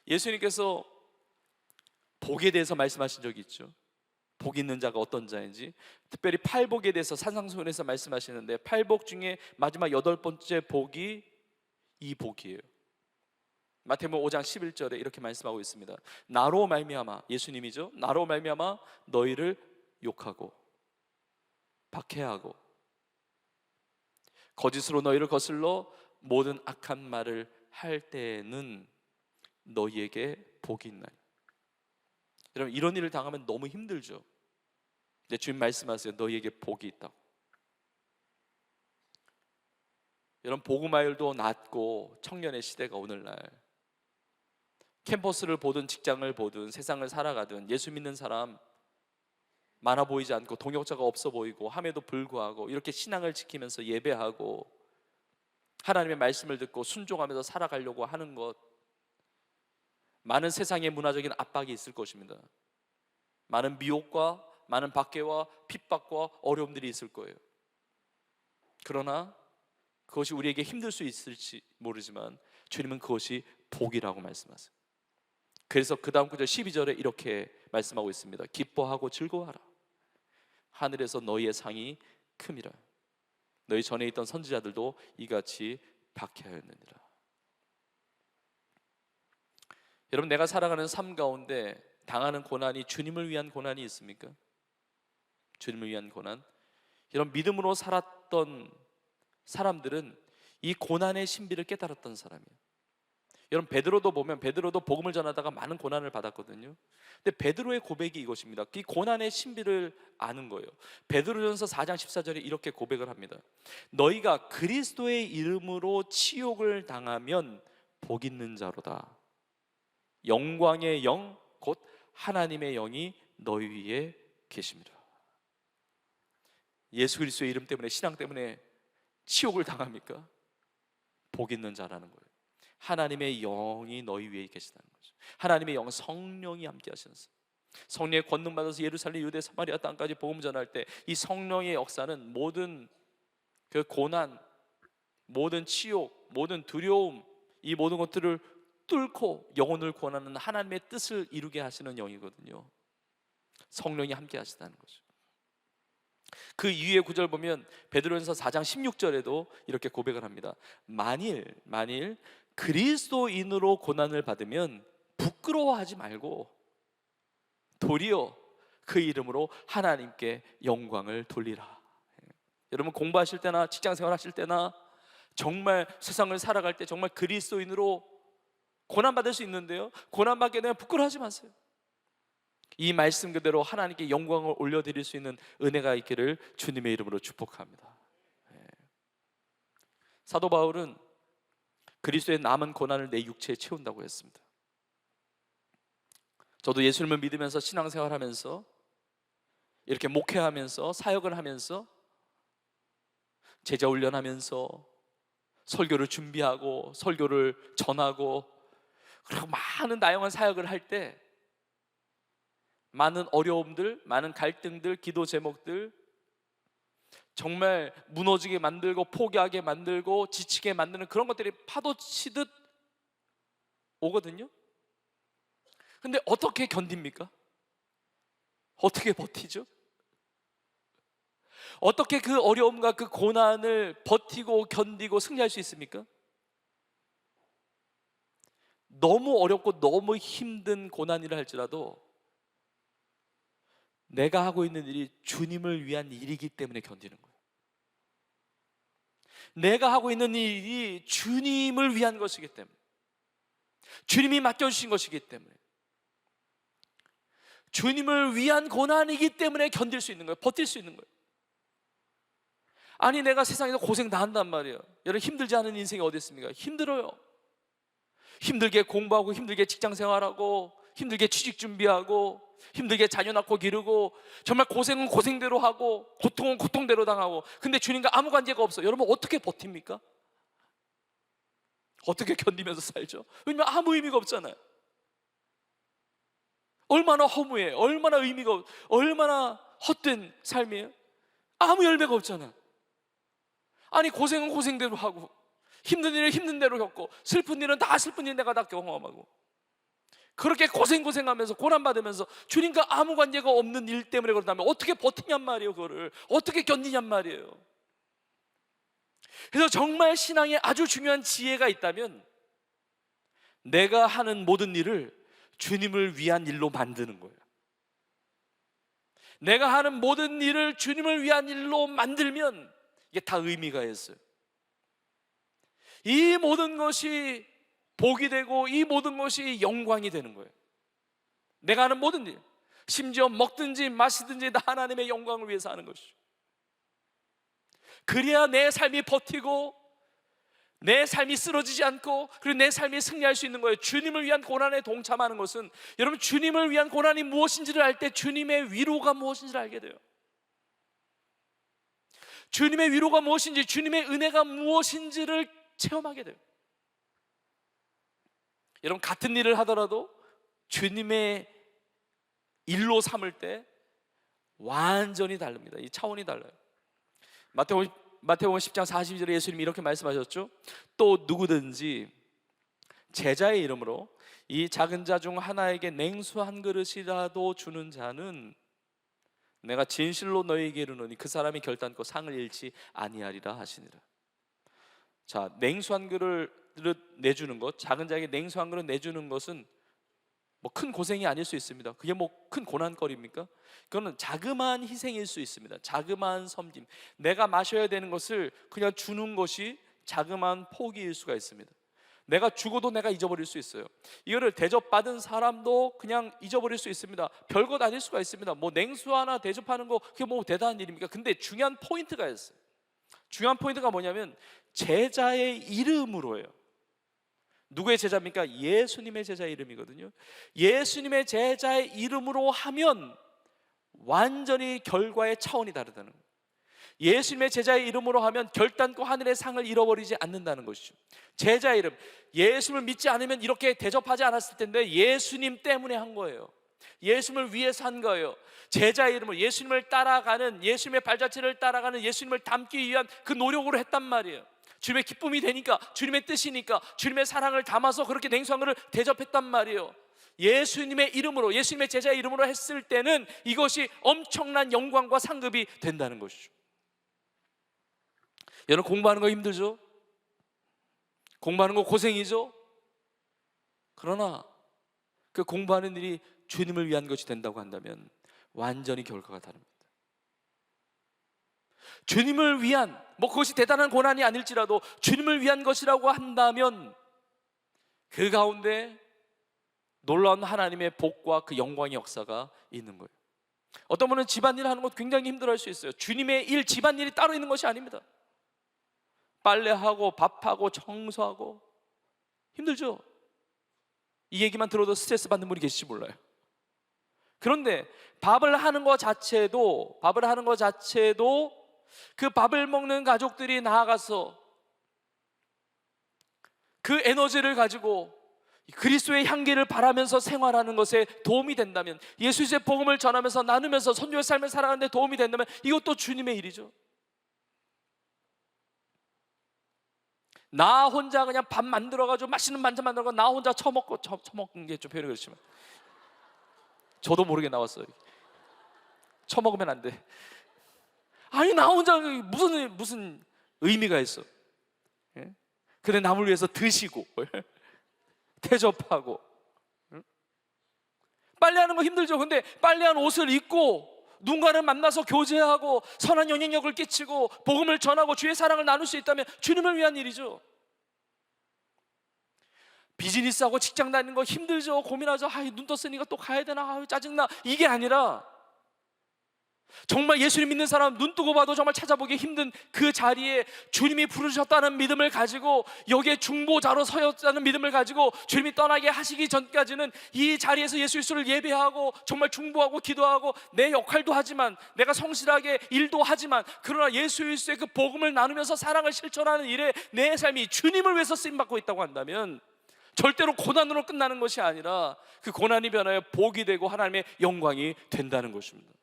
예수님께서 복에 대해서 말씀하신 적이 있죠. 복 있는 자가 어떤 자인지, 특별히 팔복에 대해서 산상수훈에서 말씀하시는데 팔복 중에 마지막 8번째 복이 이 복이에요. 마태복음 5장 11절에 이렇게 말씀하고 있습니다. 나로 말미암아, 예수님이죠, 나로 말미암아 너희를 욕하고 박해하고 거짓으로 너희를 거슬러 모든 악한 말을 할 때에는 너희에게 복이 있나니. 여러분, 이런 일을 당하면 너무 힘들죠. 근데 주님 말씀하세요. 너희에게 복이 있다고. 여러분, 복음화율도 낮고 청년의 시대가 오늘날 캠퍼스를 보든 직장을 보든 세상을 살아가든 예수 믿는 사람 많아 보이지 않고 동역자가 없어 보이고 함에도 불구하고 이렇게 신앙을 지키면서 예배하고 하나님의 말씀을 듣고 순종하면서 살아가려고 하는 것, 많은 세상의 문화적인 압박이 있을 것입니다. 많은 미혹과 많은 박해와 핍박과 어려움들이 있을 거예요. 그러나 그것이 우리에게 힘들 수 있을지 모르지만 주님은 그것이 복이라고 말씀하세요. 그래서 그 다음 구절 12절에 이렇게 말씀하고 있습니다. 기뻐하고 즐거워하라. 하늘에서 너희의 상이 큼이라. 너희 전에 있던 선지자들도 이같이 박해하였느니라. 여러분, 내가 살아가는 삶 가운데 당하는 고난이 주님을 위한 고난이 있습니까? 주님을 위한 고난. 이런 믿음으로 살았던 사람들은 이 고난의 신비를 깨달았던 사람이에요. 여러분, 베드로도 보면 베드로도 복음을 전하다가 많은 고난을 받았거든요. 근데 베드로의 고백이 이것입니다. 이 고난의 신비를 아는 거예요. 베드로전서 4장 14절에 이렇게 고백을 합니다. 너희가 그리스도의 이름으로 치욕을 당하면 복 있는 자로다. 영광의 영 곧 하나님의 영이 너희 위에 계십니다. 예수 그리스도의 이름 때문에, 신앙 때문에 치욕을 당합니까? 복 있는 자라는 거예요. 하나님의 영이 너희 위에 계시다는 거죠. 하나님의 영, 성령이 함께 하시면서 성령의 권능 받아서 예루살렘, 유대, 사마리아 땅까지 복음 전할 때 이 성령의 역사는 모든 그 고난, 모든 치욕, 모든 두려움, 이 모든 것들을 뚫고 영혼을 구원하는 하나님의 뜻을 이루게 하시는 영이거든요. 성령이 함께 하시다는 거죠. 그 이후의 구절 보면 베드로전서 4장 16절에도 이렇게 고백을 합니다. 만일 그리스도인으로 고난을 받으면 부끄러워하지 말고 도리어 그 이름으로 하나님께 영광을 돌리라. 여러분, 공부하실 때나 직장생활 하실 때나 정말 세상을 살아갈 때 정말 그리스도인으로 고난받을 수 있는데요, 고난받게 되면 부끄러워하지 마세요. 이 말씀 그대로 하나님께 영광을 올려드릴 수 있는 은혜가 있기를 주님의 이름으로 축복합니다. 사도 바울은 그리스도의 남은 고난을 내 육체에 채운다고 했습니다. 저도 예수님을 믿으면서 신앙생활하면서 이렇게 목회하면서 사역을 하면서 제자 훈련하면서 설교를 준비하고 설교를 전하고 그리고 많은 다양한 사역을 할 때 많은 어려움들, 많은 갈등들, 기도 제목들, 정말 무너지게 만들고 포기하게 만들고 지치게 만드는 그런 것들이 파도치듯 오거든요. 근데 어떻게 견딥니까? 어떻게 버티죠? 어떻게 그 어려움과 그 고난을 버티고 견디고 승리할 수 있습니까? 너무 어렵고 너무 힘든 고난이라 할지라도 내가 하고 있는 일이 주님을 위한 일이기 때문에 견디는 거예요. 내가 하고 있는 일이 주님을 위한 것이기 때문에, 주님이 맡겨주신 것이기 때문에, 주님을 위한 고난이기 때문에 견딜 수 있는 거예요. 버틸 수 있는 거예요. 아니, 내가 세상에서 고생 다 한단 말이에요. 여러분, 힘들지 않은 인생이 어디 있습니까? 힘들어요. 힘들게 공부하고 힘들게 직장생활하고 힘들게 취직 준비하고 힘들게 자녀 낳고 기르고 정말 고생은 고생대로 하고 고통은 고통대로 당하고, 근데 주님과 아무 관계가 없어. 여러분, 어떻게 버팁니까? 어떻게 견디면서 살죠? 왜냐면 아무 의미가 없잖아요. 얼마나 허무해, 얼마나 의미가 없, 얼마나 헛된 삶이에요. 아무 열매가 없잖아요. 아니, 고생은 고생대로 하고 힘든 일은 힘든 대로 겪고 슬픈 일은 다 슬픈 일 내가 다 경험하고 그렇게 고생하면서 고난받으면서 주님과 아무 관계가 없는 일 때문에 그런다면 어떻게 버티냔 말이에요. 그거를 어떻게 견디냔 말이에요. 그래서 정말 신앙에 아주 중요한 지혜가 있다면 내가 하는 모든 일을 주님을 위한 일로 만드는 거예요. 내가 하는 모든 일을 주님을 위한 일로 만들면 이게 다 의미가 있어요. 이 모든 것이 복이 되고 이 모든 것이 영광이 되는 거예요. 내가 하는 모든 일, 심지어 먹든지 마시든지 다 하나님의 영광을 위해서 하는 것이죠. 그래야 내 삶이 버티고 내 삶이 쓰러지지 않고 그리고 내 삶이 승리할 수 있는 거예요. 주님을 위한 고난에 동참하는 것은, 여러분, 주님을 위한 고난이 무엇인지를 알 때 주님의 위로가 무엇인지를 알게 돼요. 주님의 위로가 무엇인지, 주님의 은혜가 무엇인지를 체험하게 돼요. 여러분, 같은 일을 하더라도 주님의 일로 삼을 때 완전히 다릅니다. 이 차원이 달라요. 마태복음 10장 42절에 예수님이 이렇게 말씀하셨죠. 또 누구든지 제자의 이름으로 이 작은 자 중 하나에게 냉수 한 그릇이라도 주는 자는 내가 진실로 너희에게 이르노니 그 사람이 결단코 상을 잃지 아니하리라 하시니라. 자, 냉수 한 그릇 내주는 것, 작은 자에게 냉수 한 그릇 내주는 것은 뭐 큰 고생이 아닐 수 있습니다. 그게 뭐 큰 고난거리입니까? 그거는 자그마한 희생일 수 있습니다. 자그마한 섬김. 내가 마셔야 되는 것을 그냥 주는 것이 자그마한 포기일 수가 있습니다. 내가 죽어도 내가 잊어버릴 수 있어요. 이거를 대접받은 사람도 그냥 잊어버릴 수 있습니다. 별것 아닐 수가 있습니다. 뭐 냉수 하나 대접하는 거 그게 뭐 대단한 일입니까? 근데 중요한 포인트가 있어요. 중요한 포인트가 뭐냐면 제자의 이름으로예요. 누구의 제자입니까? 예수님의 제자의 이름이거든요. 예수님의 제자의 이름으로 하면 완전히 결과의 차원이 다르다는 거예요. 예수님의 제자의 이름으로 하면 결단코 하늘의 상을 잃어버리지 않는다는 것이죠. 제자의 이름, 예수님을 믿지 않으면 이렇게 대접하지 않았을 텐데 예수님 때문에 한 거예요. 예수님을 위해서 한 거예요. 제자의 이름으로 예수님을 따라가는, 예수님의 발자취를 따라가는, 예수님을 닮기 위한 그 노력으로 했단 말이에요. 주님의 기쁨이 되니까, 주님의 뜻이니까, 주님의 사랑을 담아서 그렇게 냉수한 것을 대접했단 말이에요. 예수님의 이름으로, 예수님의 제자의 이름으로 했을 때는 이것이 엄청난 영광과 상급이 된다는 것이죠. 여러분, 공부하는 거 힘들죠? 공부하는 거 고생이죠? 그러나 그 공부하는 일이 주님을 위한 것이 된다고 한다면 완전히 결과가 다릅니다. 주님을 위한, 뭐 그것이 대단한 고난이 아닐지라도 주님을 위한 것이라고 한다면 그 가운데 놀라운 하나님의 복과 그 영광의 역사가 있는 거예요. 어떤 분은 집안일 하는 것 굉장히 힘들어할 수 있어요. 주님의 일, 집안일이 따로 있는 것이 아닙니다. 빨래하고 밥하고 청소하고 힘들죠? 이 얘기만 들어도 스트레스 받는 분이 계실지 몰라요. 그런데 밥을 하는 것 자체도 그 밥을 먹는 가족들이 나아가서 그 에너지를 가지고 그리스도의 향기를 바라면서 생활하는 것에 도움이 된다면, 예수의 복음을 전하면서 나누면서 선교의 삶을 살아가는 데 도움이 된다면 이것도 주님의 일이죠. 나 혼자 그냥 밥 만들어가지고 맛있는 반찬 만들어가지고 나 혼자 처먹는 게 좀 표현이 그렇지만 저도 모르게 나왔어요. 처먹으면 안 돼. 아니, 나 혼자 무슨 의미가 있어? 예? 근데 남을 위해서 드시고 대접하고, 빨래하는 거 힘들죠. 근데 빨래한 옷을 입고 누군가를 만나서 교제하고 선한 영향력을 끼치고 복음을 전하고 주의 사랑을 나눌 수 있다면 주님을 위한 일이죠. 비즈니스하고 직장 다니는 거 힘들죠. 고민하죠. 눈 떴으니까 또 가야 되나, 짜증나. 이게 아니라 정말 예수님 믿는 사람 눈 뜨고 봐도 정말 찾아보기 힘든 그 자리에 주님이 부르셨다는 믿음을 가지고, 여기에 중보자로 서였다는 믿음을 가지고 주님이 떠나게 하시기 전까지는 이 자리에서 예수 그리스도를 예배하고 정말 중보하고 기도하고 내 역할도 하지만, 내가 성실하게 일도 하지만, 그러나 예수 그리스도의 그 복음을 나누면서 사랑을 실천하는 일에 내 삶이 주님을 위해서 쓰임받고 있다고 한다면 절대로 고난으로 끝나는 것이 아니라 그 고난이 변하여 복이 되고 하나님의 영광이 된다는 것입니다.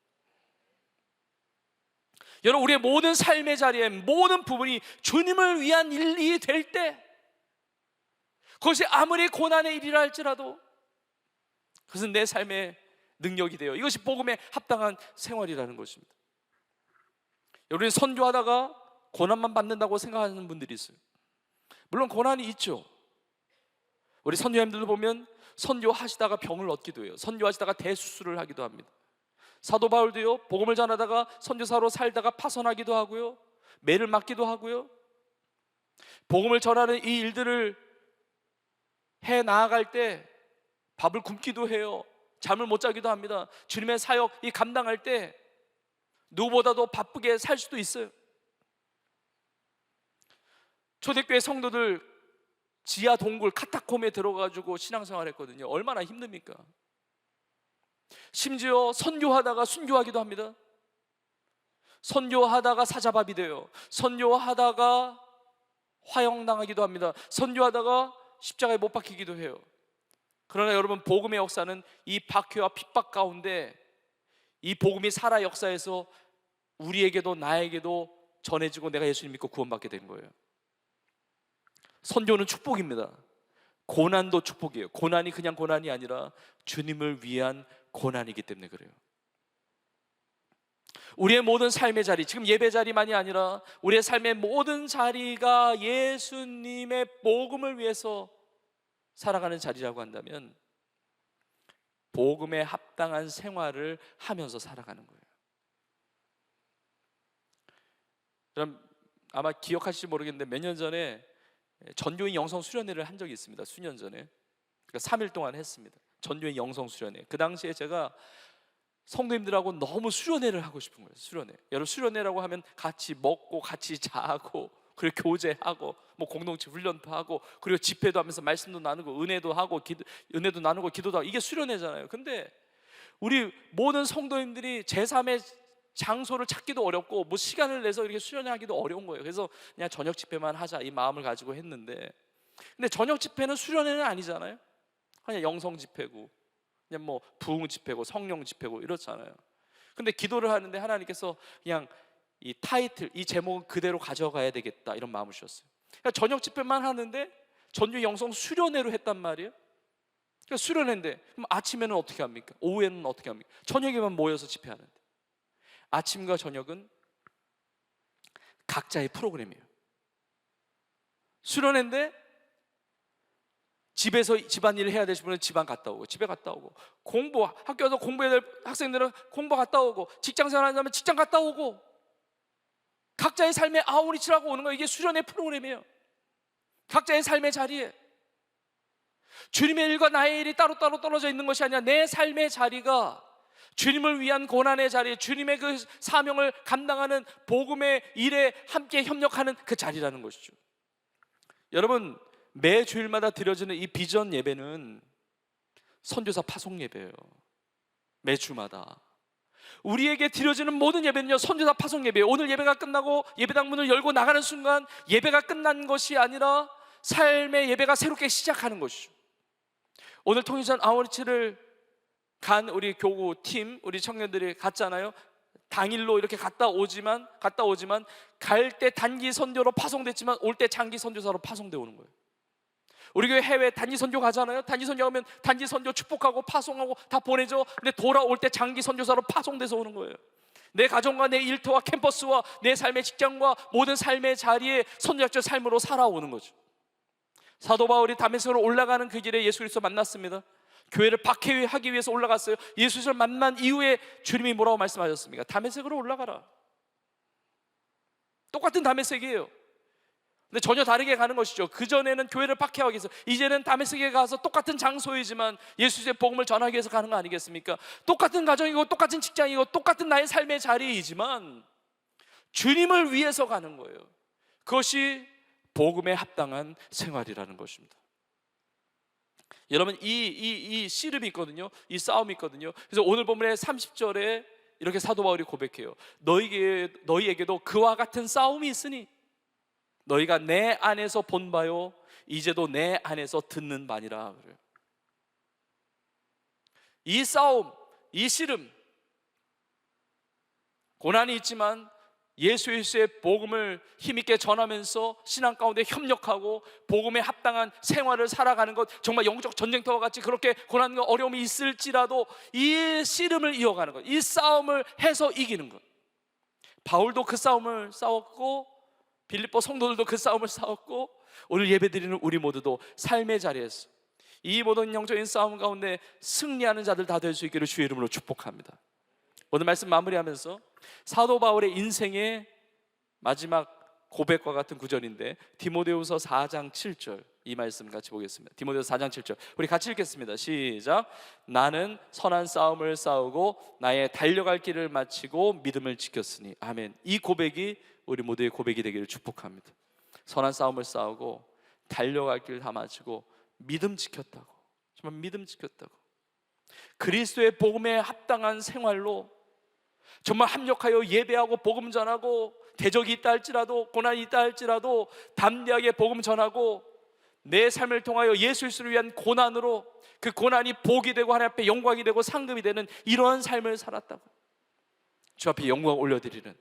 여러분, 우리의 모든 삶의 자리에 모든 부분이 주님을 위한 일이 될 때, 그것이 아무리 고난의 일이라 할지라도 그것은 내 삶의 능력이 되어 이것이 복음에 합당한 생활이라는 것입니다. 여러분, 선교하다가 고난만 받는다고 생각하는 분들이 있어요. 물론 고난이 있죠. 우리 선교사님들도 보면 선교하시다가 병을 얻기도 해요. 선교하시다가 대수술을 하기도 합니다. 사도 바울도요, 복음을 전하다가 선교사로 살다가 파선하기도 하고요, 매를 맞기도 하고요. 복음을 전하는 이 일들을 해 나아갈 때 밥을 굶기도 해요. 잠을 못 자기도 합니다. 주님의 사역 이 감당할 때 누구보다도 바쁘게 살 수도 있어요. 초대교회 성도들 지하 동굴 카타콤에 들어가지고 신앙생활 했거든요. 얼마나 힘듭니까? 심지어 선교하다가 순교하기도 합니다. 선교하다가 사자밥이 돼요. 선교하다가 화형당하기도 합니다. 선교하다가 십자가에 못 박히기도 해요. 그러나 여러분, 복음의 역사는 이 박해와 핍박 가운데 이 복음이 살아 역사에서 우리에게도 나에게도 전해지고 내가 예수님 믿고 구원받게 된 거예요. 선교는 축복입니다. 고난도 축복이에요. 고난이 그냥 고난이 아니라 주님을 위한 고난이기 때문에 그래요. 우리의 모든 삶의 자리, 지금 예배 자리만이 아니라 우리의 삶의 모든 자리가 예수님의 복음을 위해서 살아가는 자리라고 한다면 복음에 합당한 생활을 하면서 살아가는 거예요. 그럼 아마 기억하실지 모르겠는데 몇 년 전에 전교인 영성 수련회를 한 적이 있습니다. 수년 전에. 그러니까 3일 동안 했습니다. 전교인 영성 수련회. 그 당시에 제가 성도님들하고 너무 수련회를 하고 싶은 거예요. 수련회. 여러분, 수련회라고 하면 같이 먹고 같이 자고 그리고 교제하고 뭐 공동체 훈련도 하고 그리고 집회도 하면서 말씀도 나누고 은혜도 하고 은혜도 나누고 기도도 하고, 이게 수련회잖아요. 근데 우리 모든 성도님들이 제3의 장소를 찾기도 어렵고 뭐 시간을 내서 이렇게 수련회 하기도 어려운 거예요. 그래서 그냥 저녁 집회만 하자 이 마음을 가지고 했는데, 근데 저녁 집회는 수련회는 아니잖아요. 그냥 영성 집회고 그냥 뭐 부흥 집회고 성령 집회고 이렇잖아요. 근데 기도를 하는데 하나님께서 그냥 이 타이틀, 이 제목은 그대로 가져가야 되겠다 이런 마음을 주셨어요. 그러니까 저녁 집회만 하는데 전주 영성 수련회로 했단 말이에요. 그러니까 수련회인데 그럼 아침에는 어떻게 합니까? 오후에는 어떻게 합니까? 저녁에만 모여서 집회하는데, 아침과 저녁은 각자의 프로그램이에요. 수련회인데 집에서 집안일을 해야 되시는 분은 집안 갔다 오고 집에 갔다 오고, 공부 학교 와서 공부해야 될 학생들은 공부 갔다 오고, 직장생활 하는 사람은 직장 갔다 오고, 각자의 삶에 아우리치라고 오는 거예요. 이게 수련회 프로그램이에요. 각자의 삶의 자리에 주님의 일과 나의 일이 따로따로 떨어져 있는 것이 아니라 내 삶의 자리가 주님을 위한 고난의 자리, 주님의 그 사명을 감당하는 복음의 일에 함께 협력하는 그 자리라는 것이죠. 여러분, 매 주일마다 드려지는 이 비전 예배는 선교사 파송 예배예요. 매 주마다 우리에게 드려지는 모든 예배는요, 선교사 파송 예배예요. 오늘 예배가 끝나고 예배당 문을 열고 나가는 순간 예배가 끝난 것이 아니라 삶의 예배가 새롭게 시작하는 것이죠. 오늘 통일전 아우리치를 간 우리 교구 팀, 우리 청년들이 갔잖아요. 당일로 이렇게 갔다 오지만 갈 때 단기 선교로 파송됐지만 올 때 장기 선교사로 파송되어 오는 거예요. 우리 교회 해외 단기 선교 가잖아요. 단기 선교 가면 단기 선교 축복하고 파송하고 다 보내죠. 근데 돌아올 때 장기 선교사로 파송돼서 오는 거예요. 내 가정과 내 일터와 캠퍼스와 내 삶의 직장과 모든 삶의 자리에 선교학적 삶으로 살아오는 거죠. 사도 바울이 다메섹으로 올라가는 그 길에 예수 그리스도 만났습니다. 교회를 박해하기 위해서 올라갔어요. 예수를 만난 이후에 주님이 뭐라고 말씀하셨습니까? 다메섹으로 올라가라. 똑같은 다메섹이에요. 근데 전혀 다르게 가는 것이죠. 그전에는 교회를 박해하기 위해서, 이제는 다메섹에 가서 똑같은 장소이지만 예수의 복음을 전하기 위해서 가는 거 아니겠습니까? 똑같은 가정이고 똑같은 직장이고 똑같은 나의 삶의 자리이지만 주님을 위해서 가는 거예요. 그것이 복음에 합당한 생활이라는 것입니다. 여러분, 이 씨름이 있거든요. 이 싸움이 있거든요. 그래서 오늘 본문의 30절에 이렇게 사도 바울이 고백해요. 너희에게도 그와 같은 싸움이 있으니 너희가 내 안에서 본 바요 이제도 내 안에서 듣는 바니라. 그래요. 이 싸움, 이 씨름, 고난이 있지만 예수 그리스도의 복음을 힘있게 전하면서 신앙 가운데 협력하고 복음에 합당한 생활을 살아가는 것, 정말 영적 전쟁터와 같이 그렇게 고난과 어려움이 있을지라도 이 씨름을 이어가는 것, 이 싸움을 해서 이기는 것. 바울도 그 싸움을 싸웠고 빌립보 성도들도 그 싸움을 싸웠고 오늘 예배드리는 우리 모두도 삶의 자리에서 이 모든 영적인 싸움 가운데 승리하는 자들 다 될 수 있기를 주의 이름으로 축복합니다. 오늘 말씀 마무리하면서 사도 바울의 인생의 마지막 고백과 같은 구절인데 디모데후서 4장 7절, 이 말씀 같이 보겠습니다. 디모데후서 4장 7절 우리 같이 읽겠습니다. 시작. 나는 선한 싸움을 싸우고 나의 달려갈 길을 마치고 믿음을 지켰으니. 아멘. 이 고백이 우리 모두의 고백이 되기를 축복합니다. 선한 싸움을 싸우고 달려갈 길 다 마치고 믿음 지켰다고. 정말 믿음 지켰다고. 그리스도의 복음에 합당한 생활로 정말 합력하여 예배하고 복음 전하고 대적이 있다 할지라도 고난이 있다 할지라도 담대하게 복음 전하고 내 삶을 통하여 예수 그리스도를 위한 고난으로 그 고난이 복이 되고 하나님 앞에 영광이 되고 상급이 되는 이러한 삶을 살았다고. 주 앞에 영광 올려드리는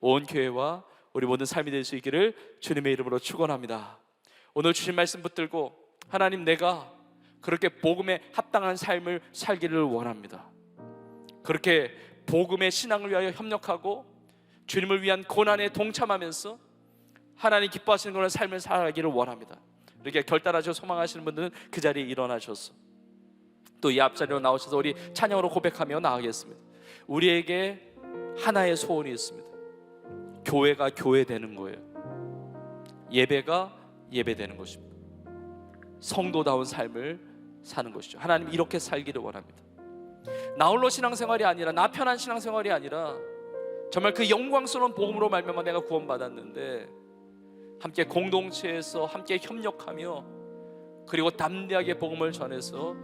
온 교회와 우리 모든 삶이 될 수 있기를 주님의 이름으로 축원합니다. 오늘 주신 말씀 붙들고 하나님, 내가 그렇게 복음에 합당한 삶을 살기를 원합니다. 그렇게 복음의 신앙을 위하여 협력하고 주님을 위한 고난에 동참하면서 하나님 기뻐하시는 그런 삶을 살아가기를 원합니다. 이렇게 결단하셔 소망하시는 분들은 그 자리에 일어나셔서 또 이 앞자리로 나오셔서 우리 찬양으로 고백하며 나가겠습니다. 우리에게 하나의 소원이 있습니다. 교회가 교회되는 거예요. 예배가 예배되는 것입니다. 성도다운 삶을 사는 것이죠. 하나님, 이렇게 살기를 원합니다. 나 홀로 신앙생활이 아니라, 나 편한 신앙생활이 아니라 정말 그 영광스러운 복음으로 말미암아 내가 구원받았는데 함께 공동체에서 함께 협력하며 그리고 담대하게 복음을 전해서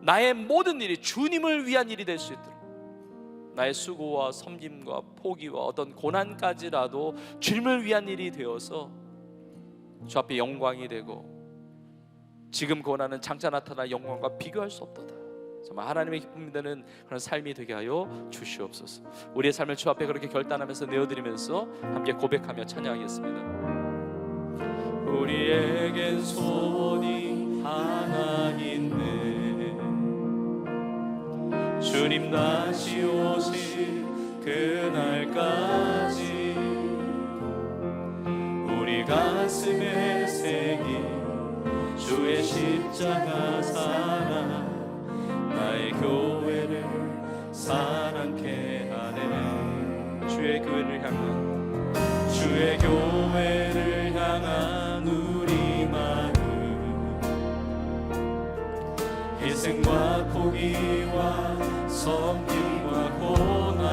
나의 모든 일이 주님을 위한 일이 될 수 있도록, 나의 수고와 섬김과 포기와 어떤 고난까지라도 주님을 위한 일이 되어서 주 앞에 영광이 되고 지금 고난은 장차 나타날 영광과 비교할 수 없도다. 정말 하나님의 기쁨이 되는 그런 삶이 되게 하여 주시옵소서. 우리의 삶을 주 앞에 그렇게 결단하면서 내어드리면서 함께 고백하며 찬양하겠습니다. 우리에겐 소원이 하나 있네. 주님 다시 오실 그날까지 우리 가슴에 새긴 주의 십자가 사랑, 나의 교회를 사랑케 하네. 주의 교회를 향한, 주의 교회를 향한 우리 마음, 희생과 포기와 섬김과 고난,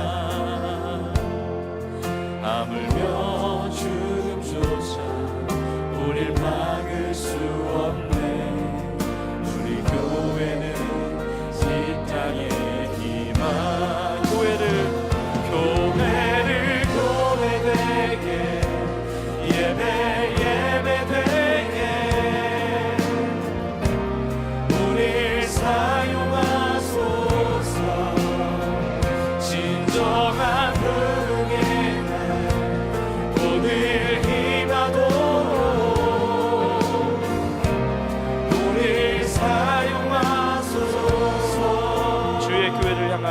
하물며 죽음조차 우릴 막을 수 없네. 우리 교회는 이 땅의 희망. 교회를 교회되게, 예배되게 우릴 사용하소서. 진정한 부흥의 날 오늘 임하도록 우릴 사용하소서. 주의 교회를 향한,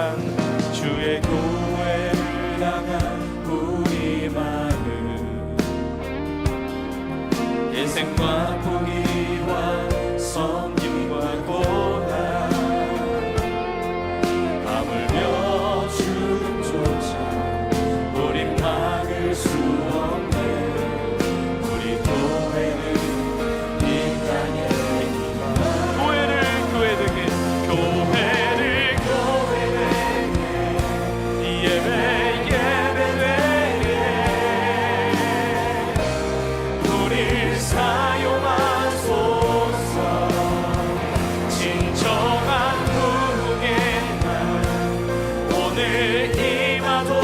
주의 교회를 향한 우리 마음, 예생과 포기와 섬김과 고난, 하물며 죽음조차 우린 막을 수 없네. 우리 교회는 이 땅의 희망. 교회를 교회되게, 교회를 교회되게, 예배되게 우릴 사용하소서. 진정한 부흥의 날 오늘 임하도록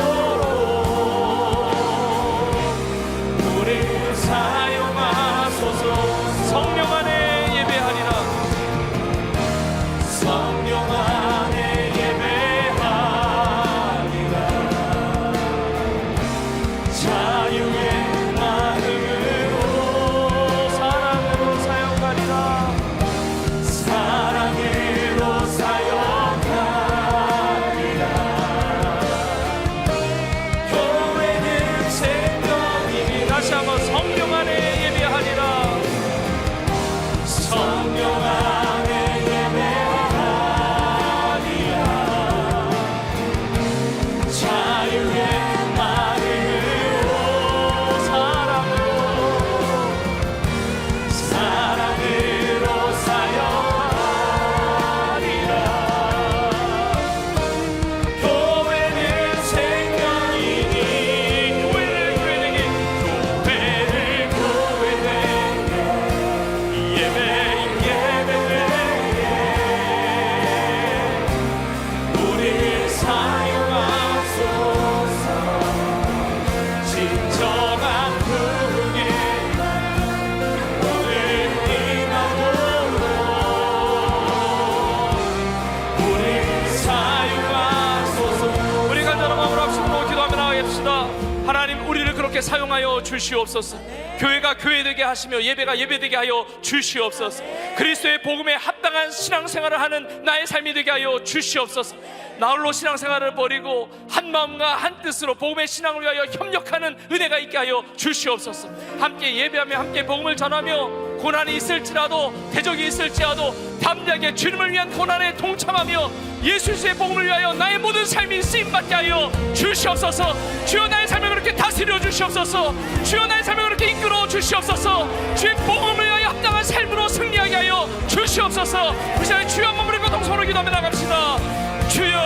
우릴 사용하소서. 성령 안에 예배하리라, 성령 안에 예배하리라. 자유의 마음으로 사랑으로 사역하리라, 사랑으로 사역하리라. 교회는 생명이니, 다시 한번 성령 안에 예배하리라, 성령 안에 예배하리라. 자유의 마음으로 사랑으로 사역하리라. 교회는 생명이니, 교회를 교회되게, 교회를 교회되게 그렇게 사용하여 주시옵소서. 교회가 교회되게 하시며 예배가 예배되게 하여 주시옵소서. 그리스도의 복음에 합당한 신앙생활을 하는 나의 삶이 되게 하여 주시옵소서. 나홀로 신앙생활을 버리고 한 마음과 한 뜻으로 복음의 신앙을 위하여 협력하는 은혜가 있게 하여 주시옵소서. 함께 예배하며 함께 복음을 전하며 고난이 있을지라도 대적이 있을지라도 담대하게 주님을 위한 고난에 동참하며 예수 그리스도의 복음을 위하여 나의 모든 삶이 쓰임받게 하여 주시옵소서. 주여 나의 삶을 그렇게 다스려 주시옵소서. 주여 나의 삶을 그렇게 이끌어 주시옵소서. 주의 복음을 위하여 합당한 삶으로 승리하게 하여 주시옵소서. 그 시간에 주여 한번 부르고 동성으로 기도하며 나갑시다. 주여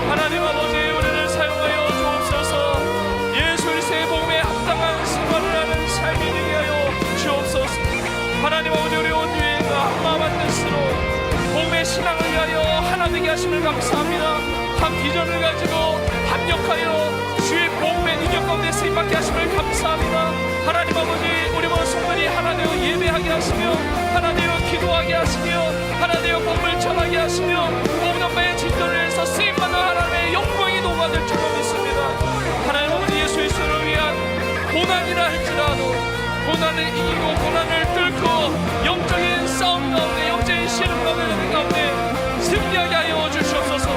하나님 아버지, 우리를 사용하여 주옵소서. 예수 그리스도의 복음에 합당한 생활을 하는 삶이 되게 하여 주옵소서. 하나님 아버지, 우리 온 교회가 한마음 한뜻으로 복음의 신앙을 위하여 하나 되게 하심을 감사합니다. 한 비전을 가지고 합력하여 주의 복음의 능력 가운데 쓰임받게 하심을 감사합니다. 하나님 아버지, 우리 모든 성도들이 하나 되어 예배하게 하시며 하나 되어 기도하게 하시며 하나 되어 복음을 전하게 하시며 복음 전파의 진전을 해서 쓰임받는 하나님의 영광이 녹아들 줄 믿습니다. 하나님 아버지, 예수 그리스도를 위한 고난이라 할지라도 고난을 이기고 고난을 뚫고 영적인 싸움 가운데 영적인 시름 가운데 승리하게 하여 주시옵소서.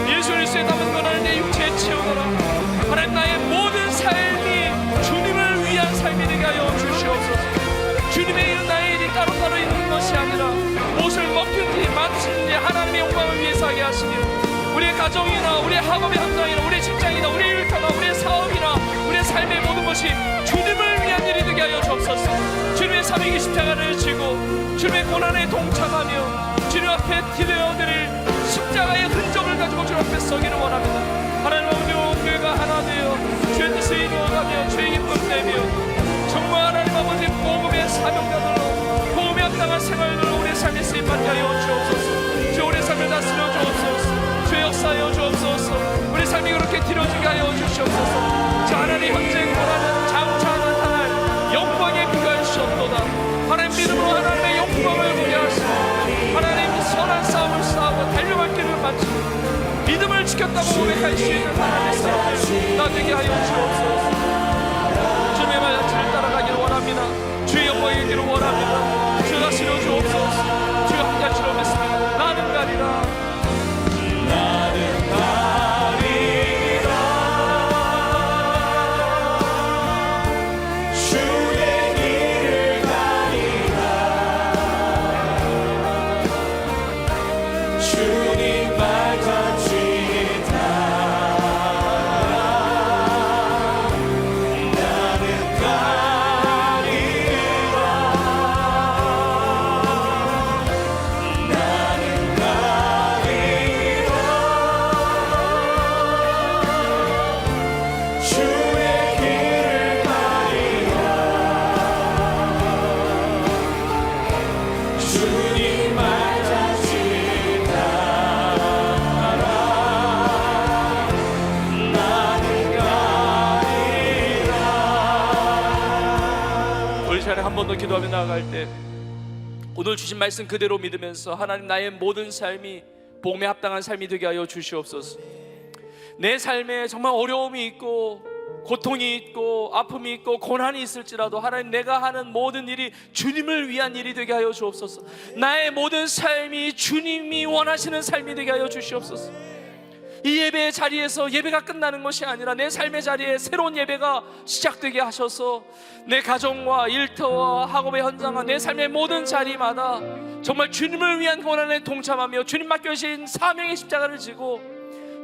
예수 그리스도의 남은 고난을 내 육체에 채우노라. 하나님, 나의 모든 삶이 주님을 위한 삶이 되게 하여 주시옵소서. 주님의 일은 나의 일이 따로따로 있는 것이 아니라 무엇을 먹든지 마시든지 하나님의 영광을 위해서 하게 하시니 우리의 가정이나 우리의 학업의 현장이나 우리의 직장이나 우리의 일터나 우리의 사업이나 우리의 삶의 모든 것이 주님을 위한 일이 되게 하여 주옵소서. 주님의 삼위기 십자가를 지고 주님의 고난에 동참하며 주님 앞에 기대어드릴 십자가의 흔적을 가지고 주님 앞에 서기를 원합니다. 하나님 아버지, 교회가 하나 되어 주의 뜻을 이루어가며 주의 기쁨 내며 정말 하나님 아버지 복음의 사명자들로 복음에 합당한 생활들로 우리의 삶에 쓰임받게 하여 주옵소서. 주 우리의 삶을 다스려 주옵소서. 주의 역사하여 주옵소서. 우리 삶이 그렇게 길어지게 하여 주시옵소서. 자, 하나님, 현재 고난은 장차 나타날 영광에 비교할 수 없도다. 하나님, 믿음으로 하나님의 영광을 보게 하시고 하나님 선한 싸움을 싸우고 달려갈 길을 마치고 믿음을 지켰다고 고백할 수 있는 하나님의 사람들 나 되게 하여 주옵소서. 주님의 말씀을 따라가기를 원합니다. 주의 영광이 되기를 원합니다. 주가 다스려 주옵소서. 주가 함께 하시려 믿습니다. 나는 가리라. 한 번 더 기도하며 나아갈 때 오늘 주신 말씀 그대로 믿으면서 하나님, 나의 모든 삶이 복음에 합당한 삶이 되게 하여 주시옵소서. 내 삶에 정말 어려움이 있고 고통이 있고 아픔이 있고 고난이 있을지라도 하나님, 내가 하는 모든 일이 주님을 위한 일이 되게 하여 주옵소서. 나의 모든 삶이 주님이 원하시는 삶이 되게 하여 주시옵소서. 이 예배의 자리에서 예배가 끝나는 것이 아니라 내 삶의 자리에 새로운 예배가 시작되게 하셔서 내 가정과 일터와 학업의 현장과 내 삶의 모든 자리마다 정말 주님을 위한 고난에 동참하며 주님 맡겨주신 사명의 십자가를 지고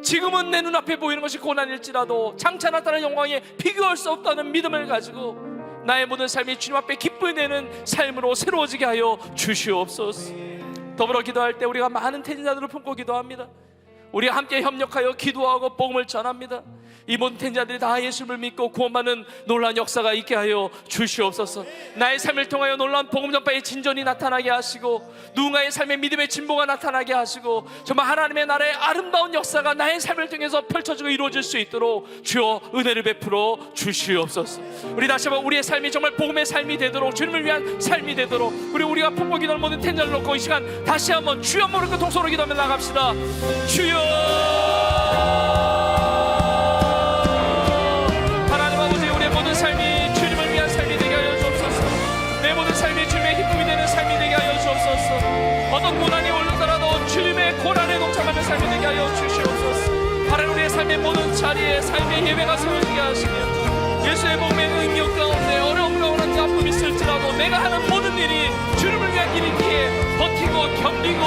지금은 내 눈앞에 보이는 것이 고난일지라도 장차 나타날 영광에 비교할 수 없다는 믿음을 가지고 나의 모든 삶이 주님 앞에 기쁨이 되는 삶으로 새로워지게 하여 주시옵소서. 더불어 기도할 때 우리가 많은 태진자들을 품고 기도합니다. 우리가 함께 협력하여 기도하고 복음을 전합니다. 이 모든 태진자들이 다 예수를 믿고 구원받는 놀라운 역사가 있게 하여 주시옵소서. 나의 삶을 통하여 놀라운 복음 전파의 진전이 나타나게 하시고 누군가의 삶의 믿음의 진보가 나타나게 하시고 정말 하나님의 나라의 아름다운 역사가 나의 삶을 통해서 펼쳐지고 이루어질 수 있도록 주여 은혜를 베풀어 주시옵소서. 우리 다시 한번 우리의 삶이 정말 복음의 삶이 되도록 주님을 위한 삶이 되도록 우리가 품고 기도하는 모든 태진자를 놓고 이 시간 다시 한번 주여 모르고 동서로 기도하며 나갑시다. 주여 어떤 고난이 올라더라도 주님의 고난에 동참하는 삶이 되게 하여 주시옵소서. 하나님 우리의 삶의 모든 자리에 삶의 예배가 세워지게 하시며 예수의 복음의 능력 가운데 어려움 가운데 아픔이 있을지라도 내가 하는 모든 일이 주님을 위한 일이기에 버티고 견디고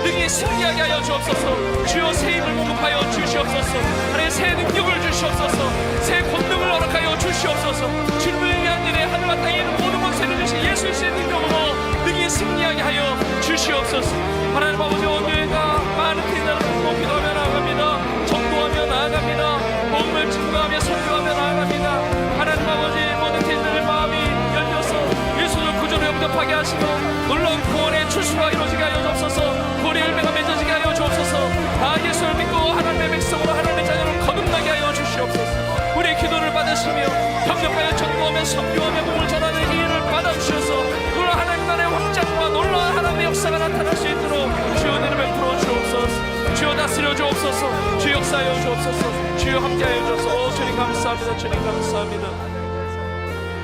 능히 승리하게 하여 주옵소서. 주여 새 힘을 공급하여 주시옵소서. 하나님 새 능력을 주시옵소서. 새 권능을 허락하여 주시옵소서. 주님을 위한 일에 하늘과 땅에 있는 모든 것을 주신 예수 그리스도의 능력으로 능히 승리하게 하여 주시옵소서. 하나님 아버지 오늘가 많은 태인자를 품고 기도하며 나아갑니다. 전도하며 나아갑니다. 복음을 증거하며 선교하며 나아갑니다. 하나님 아버지 모든 태인자의 마음이 열려서 예수를 구주로 영접하게 하시고 놀라운 구원의 출수가 이루어지게 하여 주옵소서. 구원의 열매가 맺어지게 하여 주옵소서. 다 예수를 믿고 하나님의 백성으로 하나님의 자녀를 거듭나게 하여 주시옵소서. 우리의 기도를 받으시며 협력하여 전도하며 선교하며 복음을 전하는 이 일을 받아주셔서 놀라운 하나님 나라의 확장과 놀라운 하나님의 역사가 나타날 수 있도록 주여 은혜를 베풀어 주옵소서. 주여 다스려 주옵소서. 주여 역사하여 주옵소서. 주여 함께하여 주옵소서. 주님 감사합니다. 주님 감사합니다.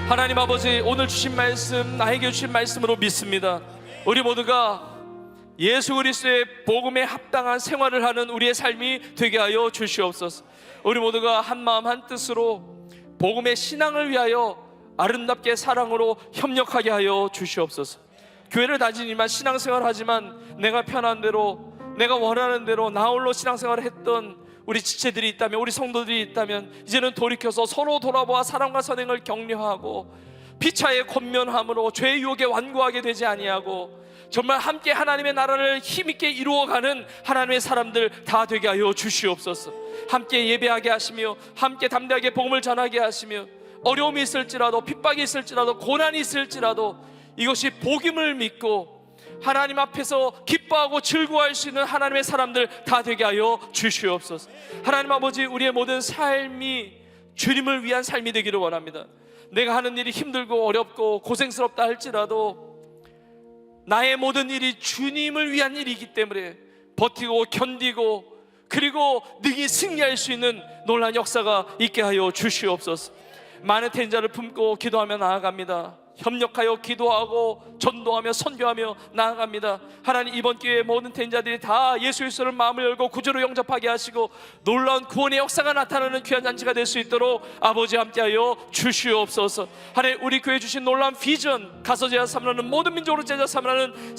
하나님 아버지 오늘 주신 말씀 나에게 주신 말씀으로 믿습니다. 우리 모두가 예수 그리스도의 복음에 합당한 생활을 하는 우리의 삶이 되게 하여 주시옵소서. 우리 모두가 한 마음 한 뜻으로 복음의 신앙을 위하여 아름답게 사랑으로 협력하게 하여 주시옵소서. 교회를 다니지만 신앙생활을 하지만 내가 편한 대로 내가 원하는 대로 나 홀로 신앙생활을 했던 우리 지체들이 있다면 우리 성도들이 있다면 이제는 돌이켜서 서로 돌아보아 사랑과 선행을 격려하고 피차의 권면함으로 죄의 유혹에 완고하게 되지 아니하고 정말 함께 하나님의 나라를 힘있게 이루어가는 하나님의 사람들 다 되게 하여 주시옵소서. 함께 예배하게 하시며 함께 담대하게 복음을 전하게 하시며 어려움이 있을지라도 핍박이 있을지라도 고난이 있을지라도 이것이 복음을 믿고 하나님 앞에서 기뻐하고 즐거워할 수 있는 하나님의 사람들 다 되게 하여 주시옵소서. 하나님 아버지 우리의 모든 삶이 주님을 위한 삶이 되기를 원합니다. 내가 하는 일이 힘들고 어렵고 고생스럽다 할지라도 나의 모든 일이 주님을 위한 일이기 때문에 버티고 견디고 그리고 능히 승리할 수 있는 놀라운 역사가 있게 하여 주시옵소서. 많은 태인자를 품고 기도하며 나아갑니다. 협력하여 기도하고 전도하며 선교하며 나아갑니다. 하나님 이번 기회에 모든 태인자들이 다 예수 그리스도를 마음을 열고 구주로 영접하게 하시고 놀라운 구원의 역사가 나타나는 귀한 잔치가 될 수 있도록 아버지 함께하여 주시옵소서. 하나님 우리 교회 주신 놀라운 비전 가서 제자 삼으라는 모든 민족으로 제자 삼으라는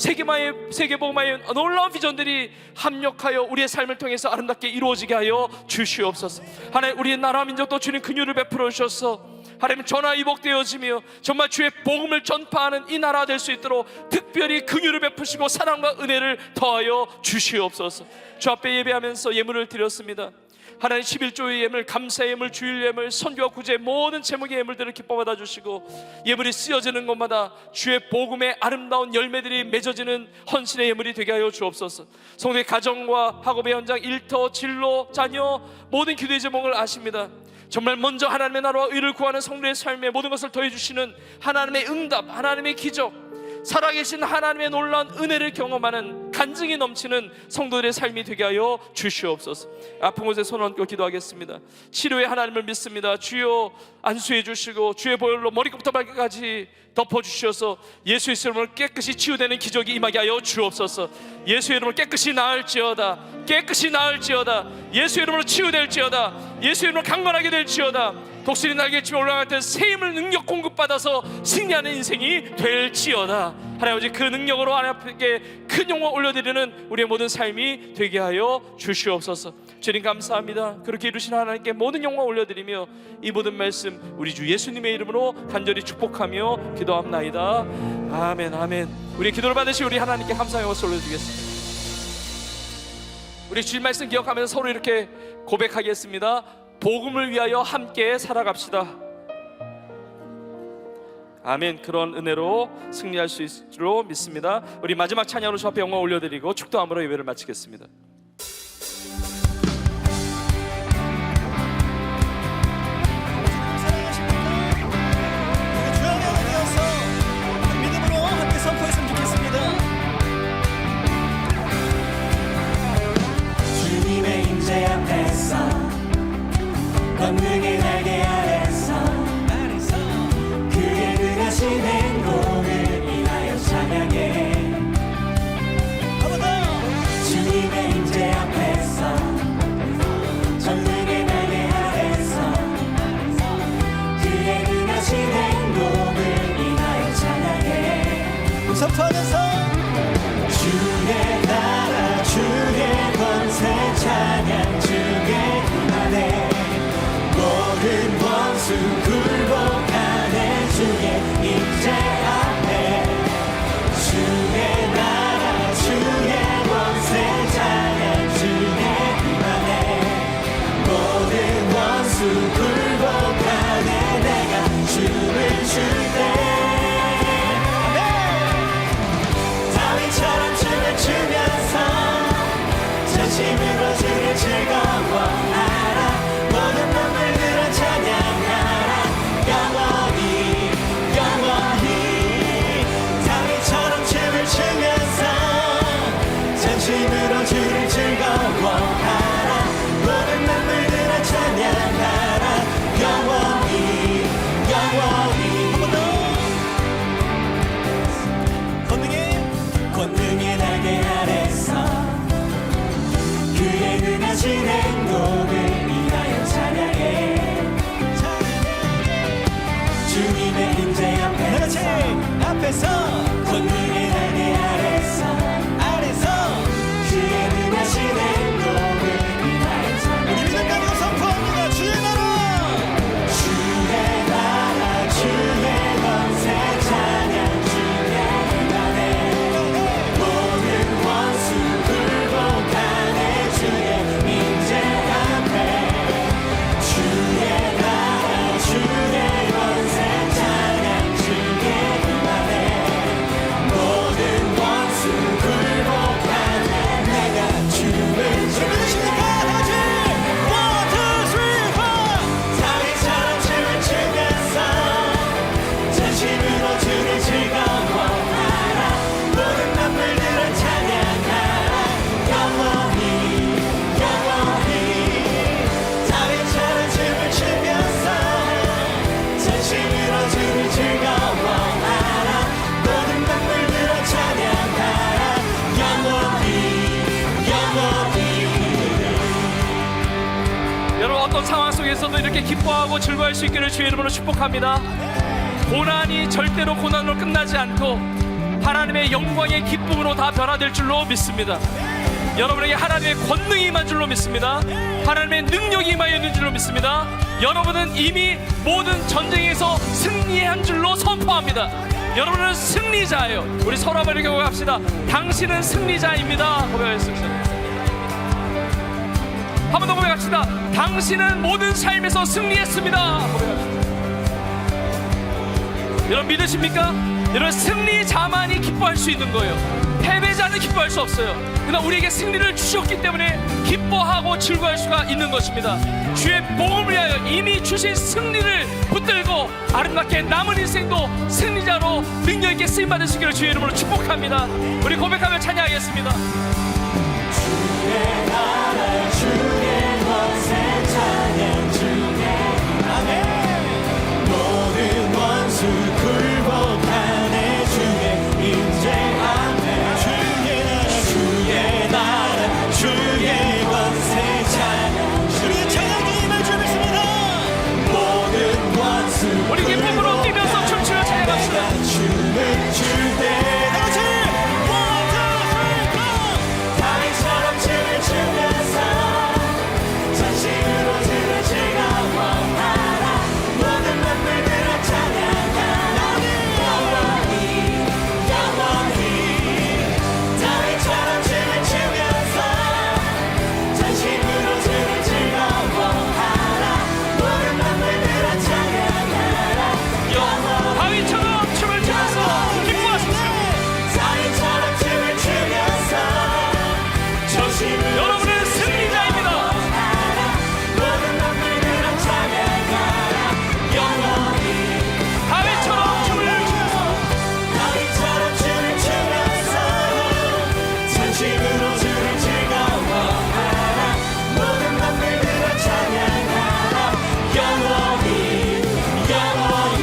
세계복음화의 놀라운 비전들이 합력하여 우리의 삶을 통해서 아름답게 이루어지게 하여 주시옵소서. 하나님 우리 나라 민족도 주님 긍휼을 베풀어 주셔서 하나님 전화위복되어지며 정말 주의 복음을 전파하는 이 나라가 될 수 있도록 특별히 긍휼을 베푸시고 사랑과 은혜를 더하여 주시옵소서. 주 앞에 예배하면서 예물을 드렸습니다. 하나님 11조의 예물, 감사의 예물, 주일 예물, 선교와 구제의 모든 제목의 예물들을 기뻐 받아주시고 예물이 쓰여지는 곳마다 주의 복음의 아름다운 열매들이 맺어지는 헌신의 예물이 되게 하여 주옵소서. 성도의 가정과 학업의 현장, 일터, 진로, 자녀 모든 기도의 제목을 아십니다. 정말 먼저 하나님의 나라와 의를 구하는 성도의 삶에 모든 것을 더해주시는 하나님의 응답, 하나님의 기적, 살아계신 하나님의 놀라운 은혜를 경험하는 간증이 넘치는 성도들의 삶이 되게 하여 주시옵소서. 아픈 곳에 손 얹고 기도하겠습니다. 치료의 하나님을 믿습니다. 주여 안수해 주시고 주의 보혈로 머리끝부터 발끝까지 덮어주셔서 예수의 이름으로 깨끗이 치유되는 기적이 임하게 하여 주옵소서. 예수의 이름으로 깨끗이 나을지어다, 깨끗이 나을지어다, 예수의 이름으로 치유될지어다, 예수의 이름으로 강건하게 될지어다. 독수리 날개 치며 올라갈 때 새 힘을 능력 공급받아서 승리하는 인생이 될지어다. 하나님 아버지 그 능력으로 하나님께 큰 영광 올려드리는 우리의 모든 삶이 되게 하여 주시옵소서. 주님 감사합니다. 그렇게 이루신 하나님께 모든 영광 올려드리며 이 모든 말씀 우리 주 예수님의 이름으로 간절히 축복하며 기도합나이다. 아멘 아멘. 우리 기도를 받으시 우리 하나님께 감사의 박수 올려드리겠습니다. 우리 주일 말씀 기억하면서 서로 이렇게 고백하겠습니다. 복음을 위하여 함께 살아갑시다. 아멘. 그런 은혜로 승리할 수 있을 줄 믿습니다. 우리 마지막 찬양으로 주 앞에 영광 올려드리고 축도함으로 예배를 마치겠습니다. 주 안에 하나 되어서 믿음으로 함께 선포했으면 좋겠습니다. 주님의 임재 앞에서 권능의 날개 아래서 그의 능하신 행동을 인하여 찬양해. 이렇게 기뻐하고 즐거워할 수 있기를 주의 이름으로 축복합니다. 고난이 절대로 고난으로 끝나지 않고 하나님의 영광의 기쁨으로 다 변화될 줄로 믿습니다. 여러분에게 하나님의 권능이 임한 줄로 믿습니다. 하나님의 능력이 임하여 있는 줄로 믿습니다. 여러분은 이미 모든 전쟁에서 승리한 줄로 선포합니다. 여러분은 승리자예요. 우리 서로 한번 이렇게 고백합시다. 당신은 승리자입니다. 고백하겠습니다. 한 번 더 고백합시다. 당신은 모든 삶에서 승리했습니다. 고백합시다. 여러분 믿으십니까? 여러분 승리자만이 기뻐할 수 있는 거예요. 패배자는 기뻐할 수 없어요. 그러나 우리에게 승리를 주셨기 때문에 기뻐하고 즐거워할 수가 있는 것입니다. 주의 복음을 위하여 이미 주신 승리를 붙들고 아름답게 남은 인생도 승리자로 능력 있게 쓰임 받을 수 있기를 주의 이름으로 축복합니다. 우리 고백하며 찬양하겠습니다. 주의 나라 주의 권세 찬양 주의 아멘. 모든 원수 굴복하네 주의 임재하네. 주의 나라 주의 권세 찬양 주의 찬양이 임할 줄 믿습니다. 모든 원수 우리 기쁨으로 뛰면서 춤추며 찬양합시다. 춤을 출때 다윗처럼 춤을 추면서 전심으로 주를 즐거워하라. 모든 만물들아 찬양하라. 영원히 영원히 다윗처럼 춤을 추면서 전심으로 주를 즐거워하라. 모든 만물들아 찬양하라. 다윗처럼 춤을 추면서 기뻐하십시오. 다윗처럼 춤을 추면서 여러분은 승리자입니다. 모든 만물들아 찬양하라. 영원히 다윗처럼 춤을 추면서 다윗처럼 춤을 추면서 전심으로 주를 즐거워하라. 모든 만물들아 찬양하라. 영원히 영원히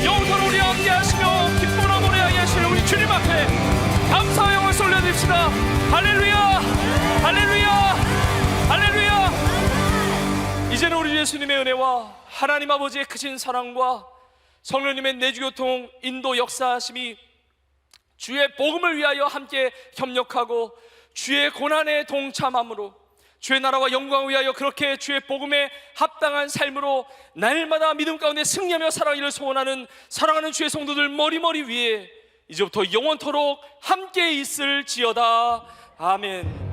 영원토록 우리와 함께 하시며 기쁨으로 노래하게 하시는 우리 주님 앞에 감사의 영을 올려드립시다. 할렐루야 할렐루야 할렐루야. 이제는 우리 예수님의 은혜와 하나님 아버지의 크신 사랑과 성령님의 내주교통 인도 역사하심이 주의 복음을 위하여 함께 협력하고 주의 고난에 동참함으로 주의 나라와 영광을 위하여 그렇게 주의 복음에 합당한 삶으로 날마다 믿음 가운데 승리하며 살아가기를 소원하는 사랑하는 주의 성도들 머리머리 위에 이제부터 영원토록 함께 있을지어다. 아멘.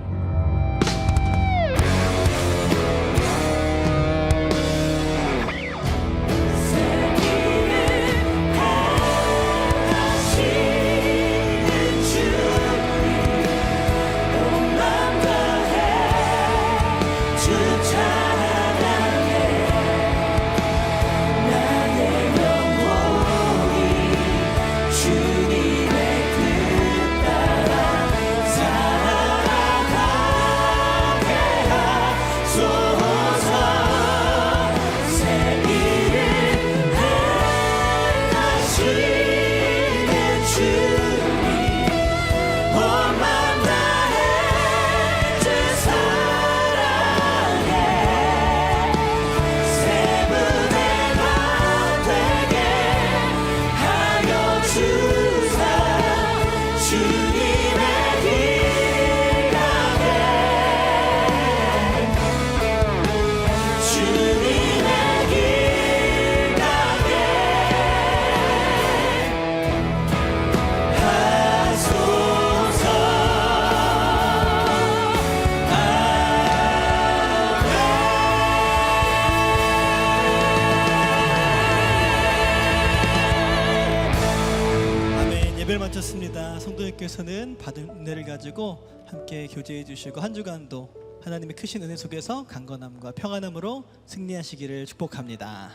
예배를 마쳤습니다. 성도님께서는 받은 은혜를 가지고 함께 교제해 주시고 한 주간도 하나님의 크신 은혜 속에서 강건함과 평안함으로 승리하시기를 축복합니다.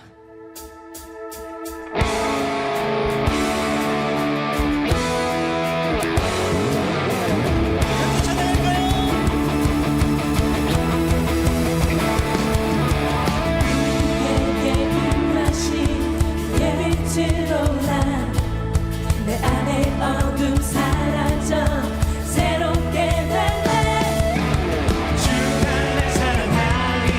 내 안에 어둠 사라져 새롭게 되네. 주가 날 사랑하니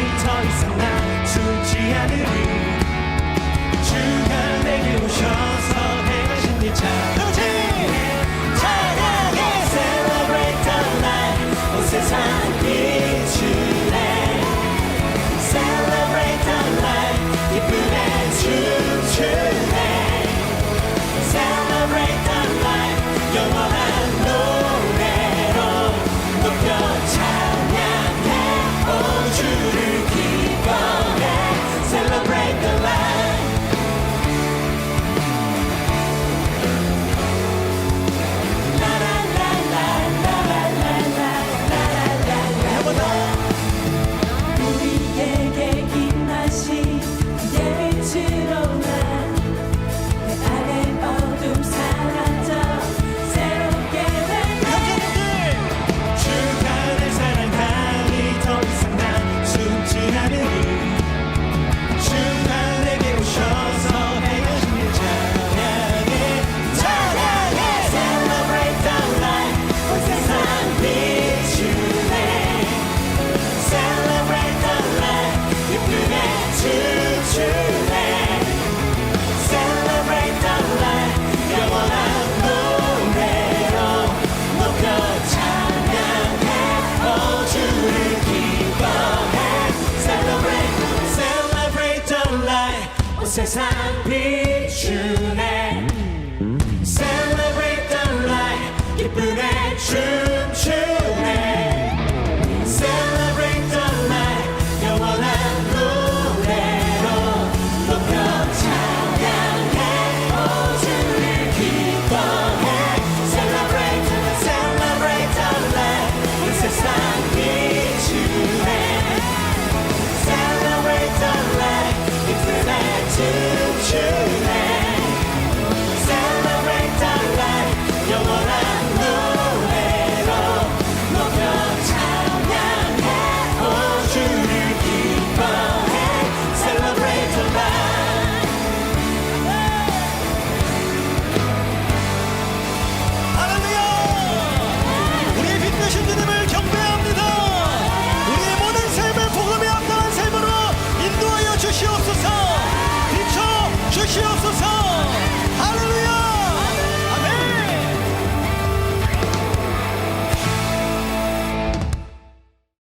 주네 Celebrate the light 기쁨의 주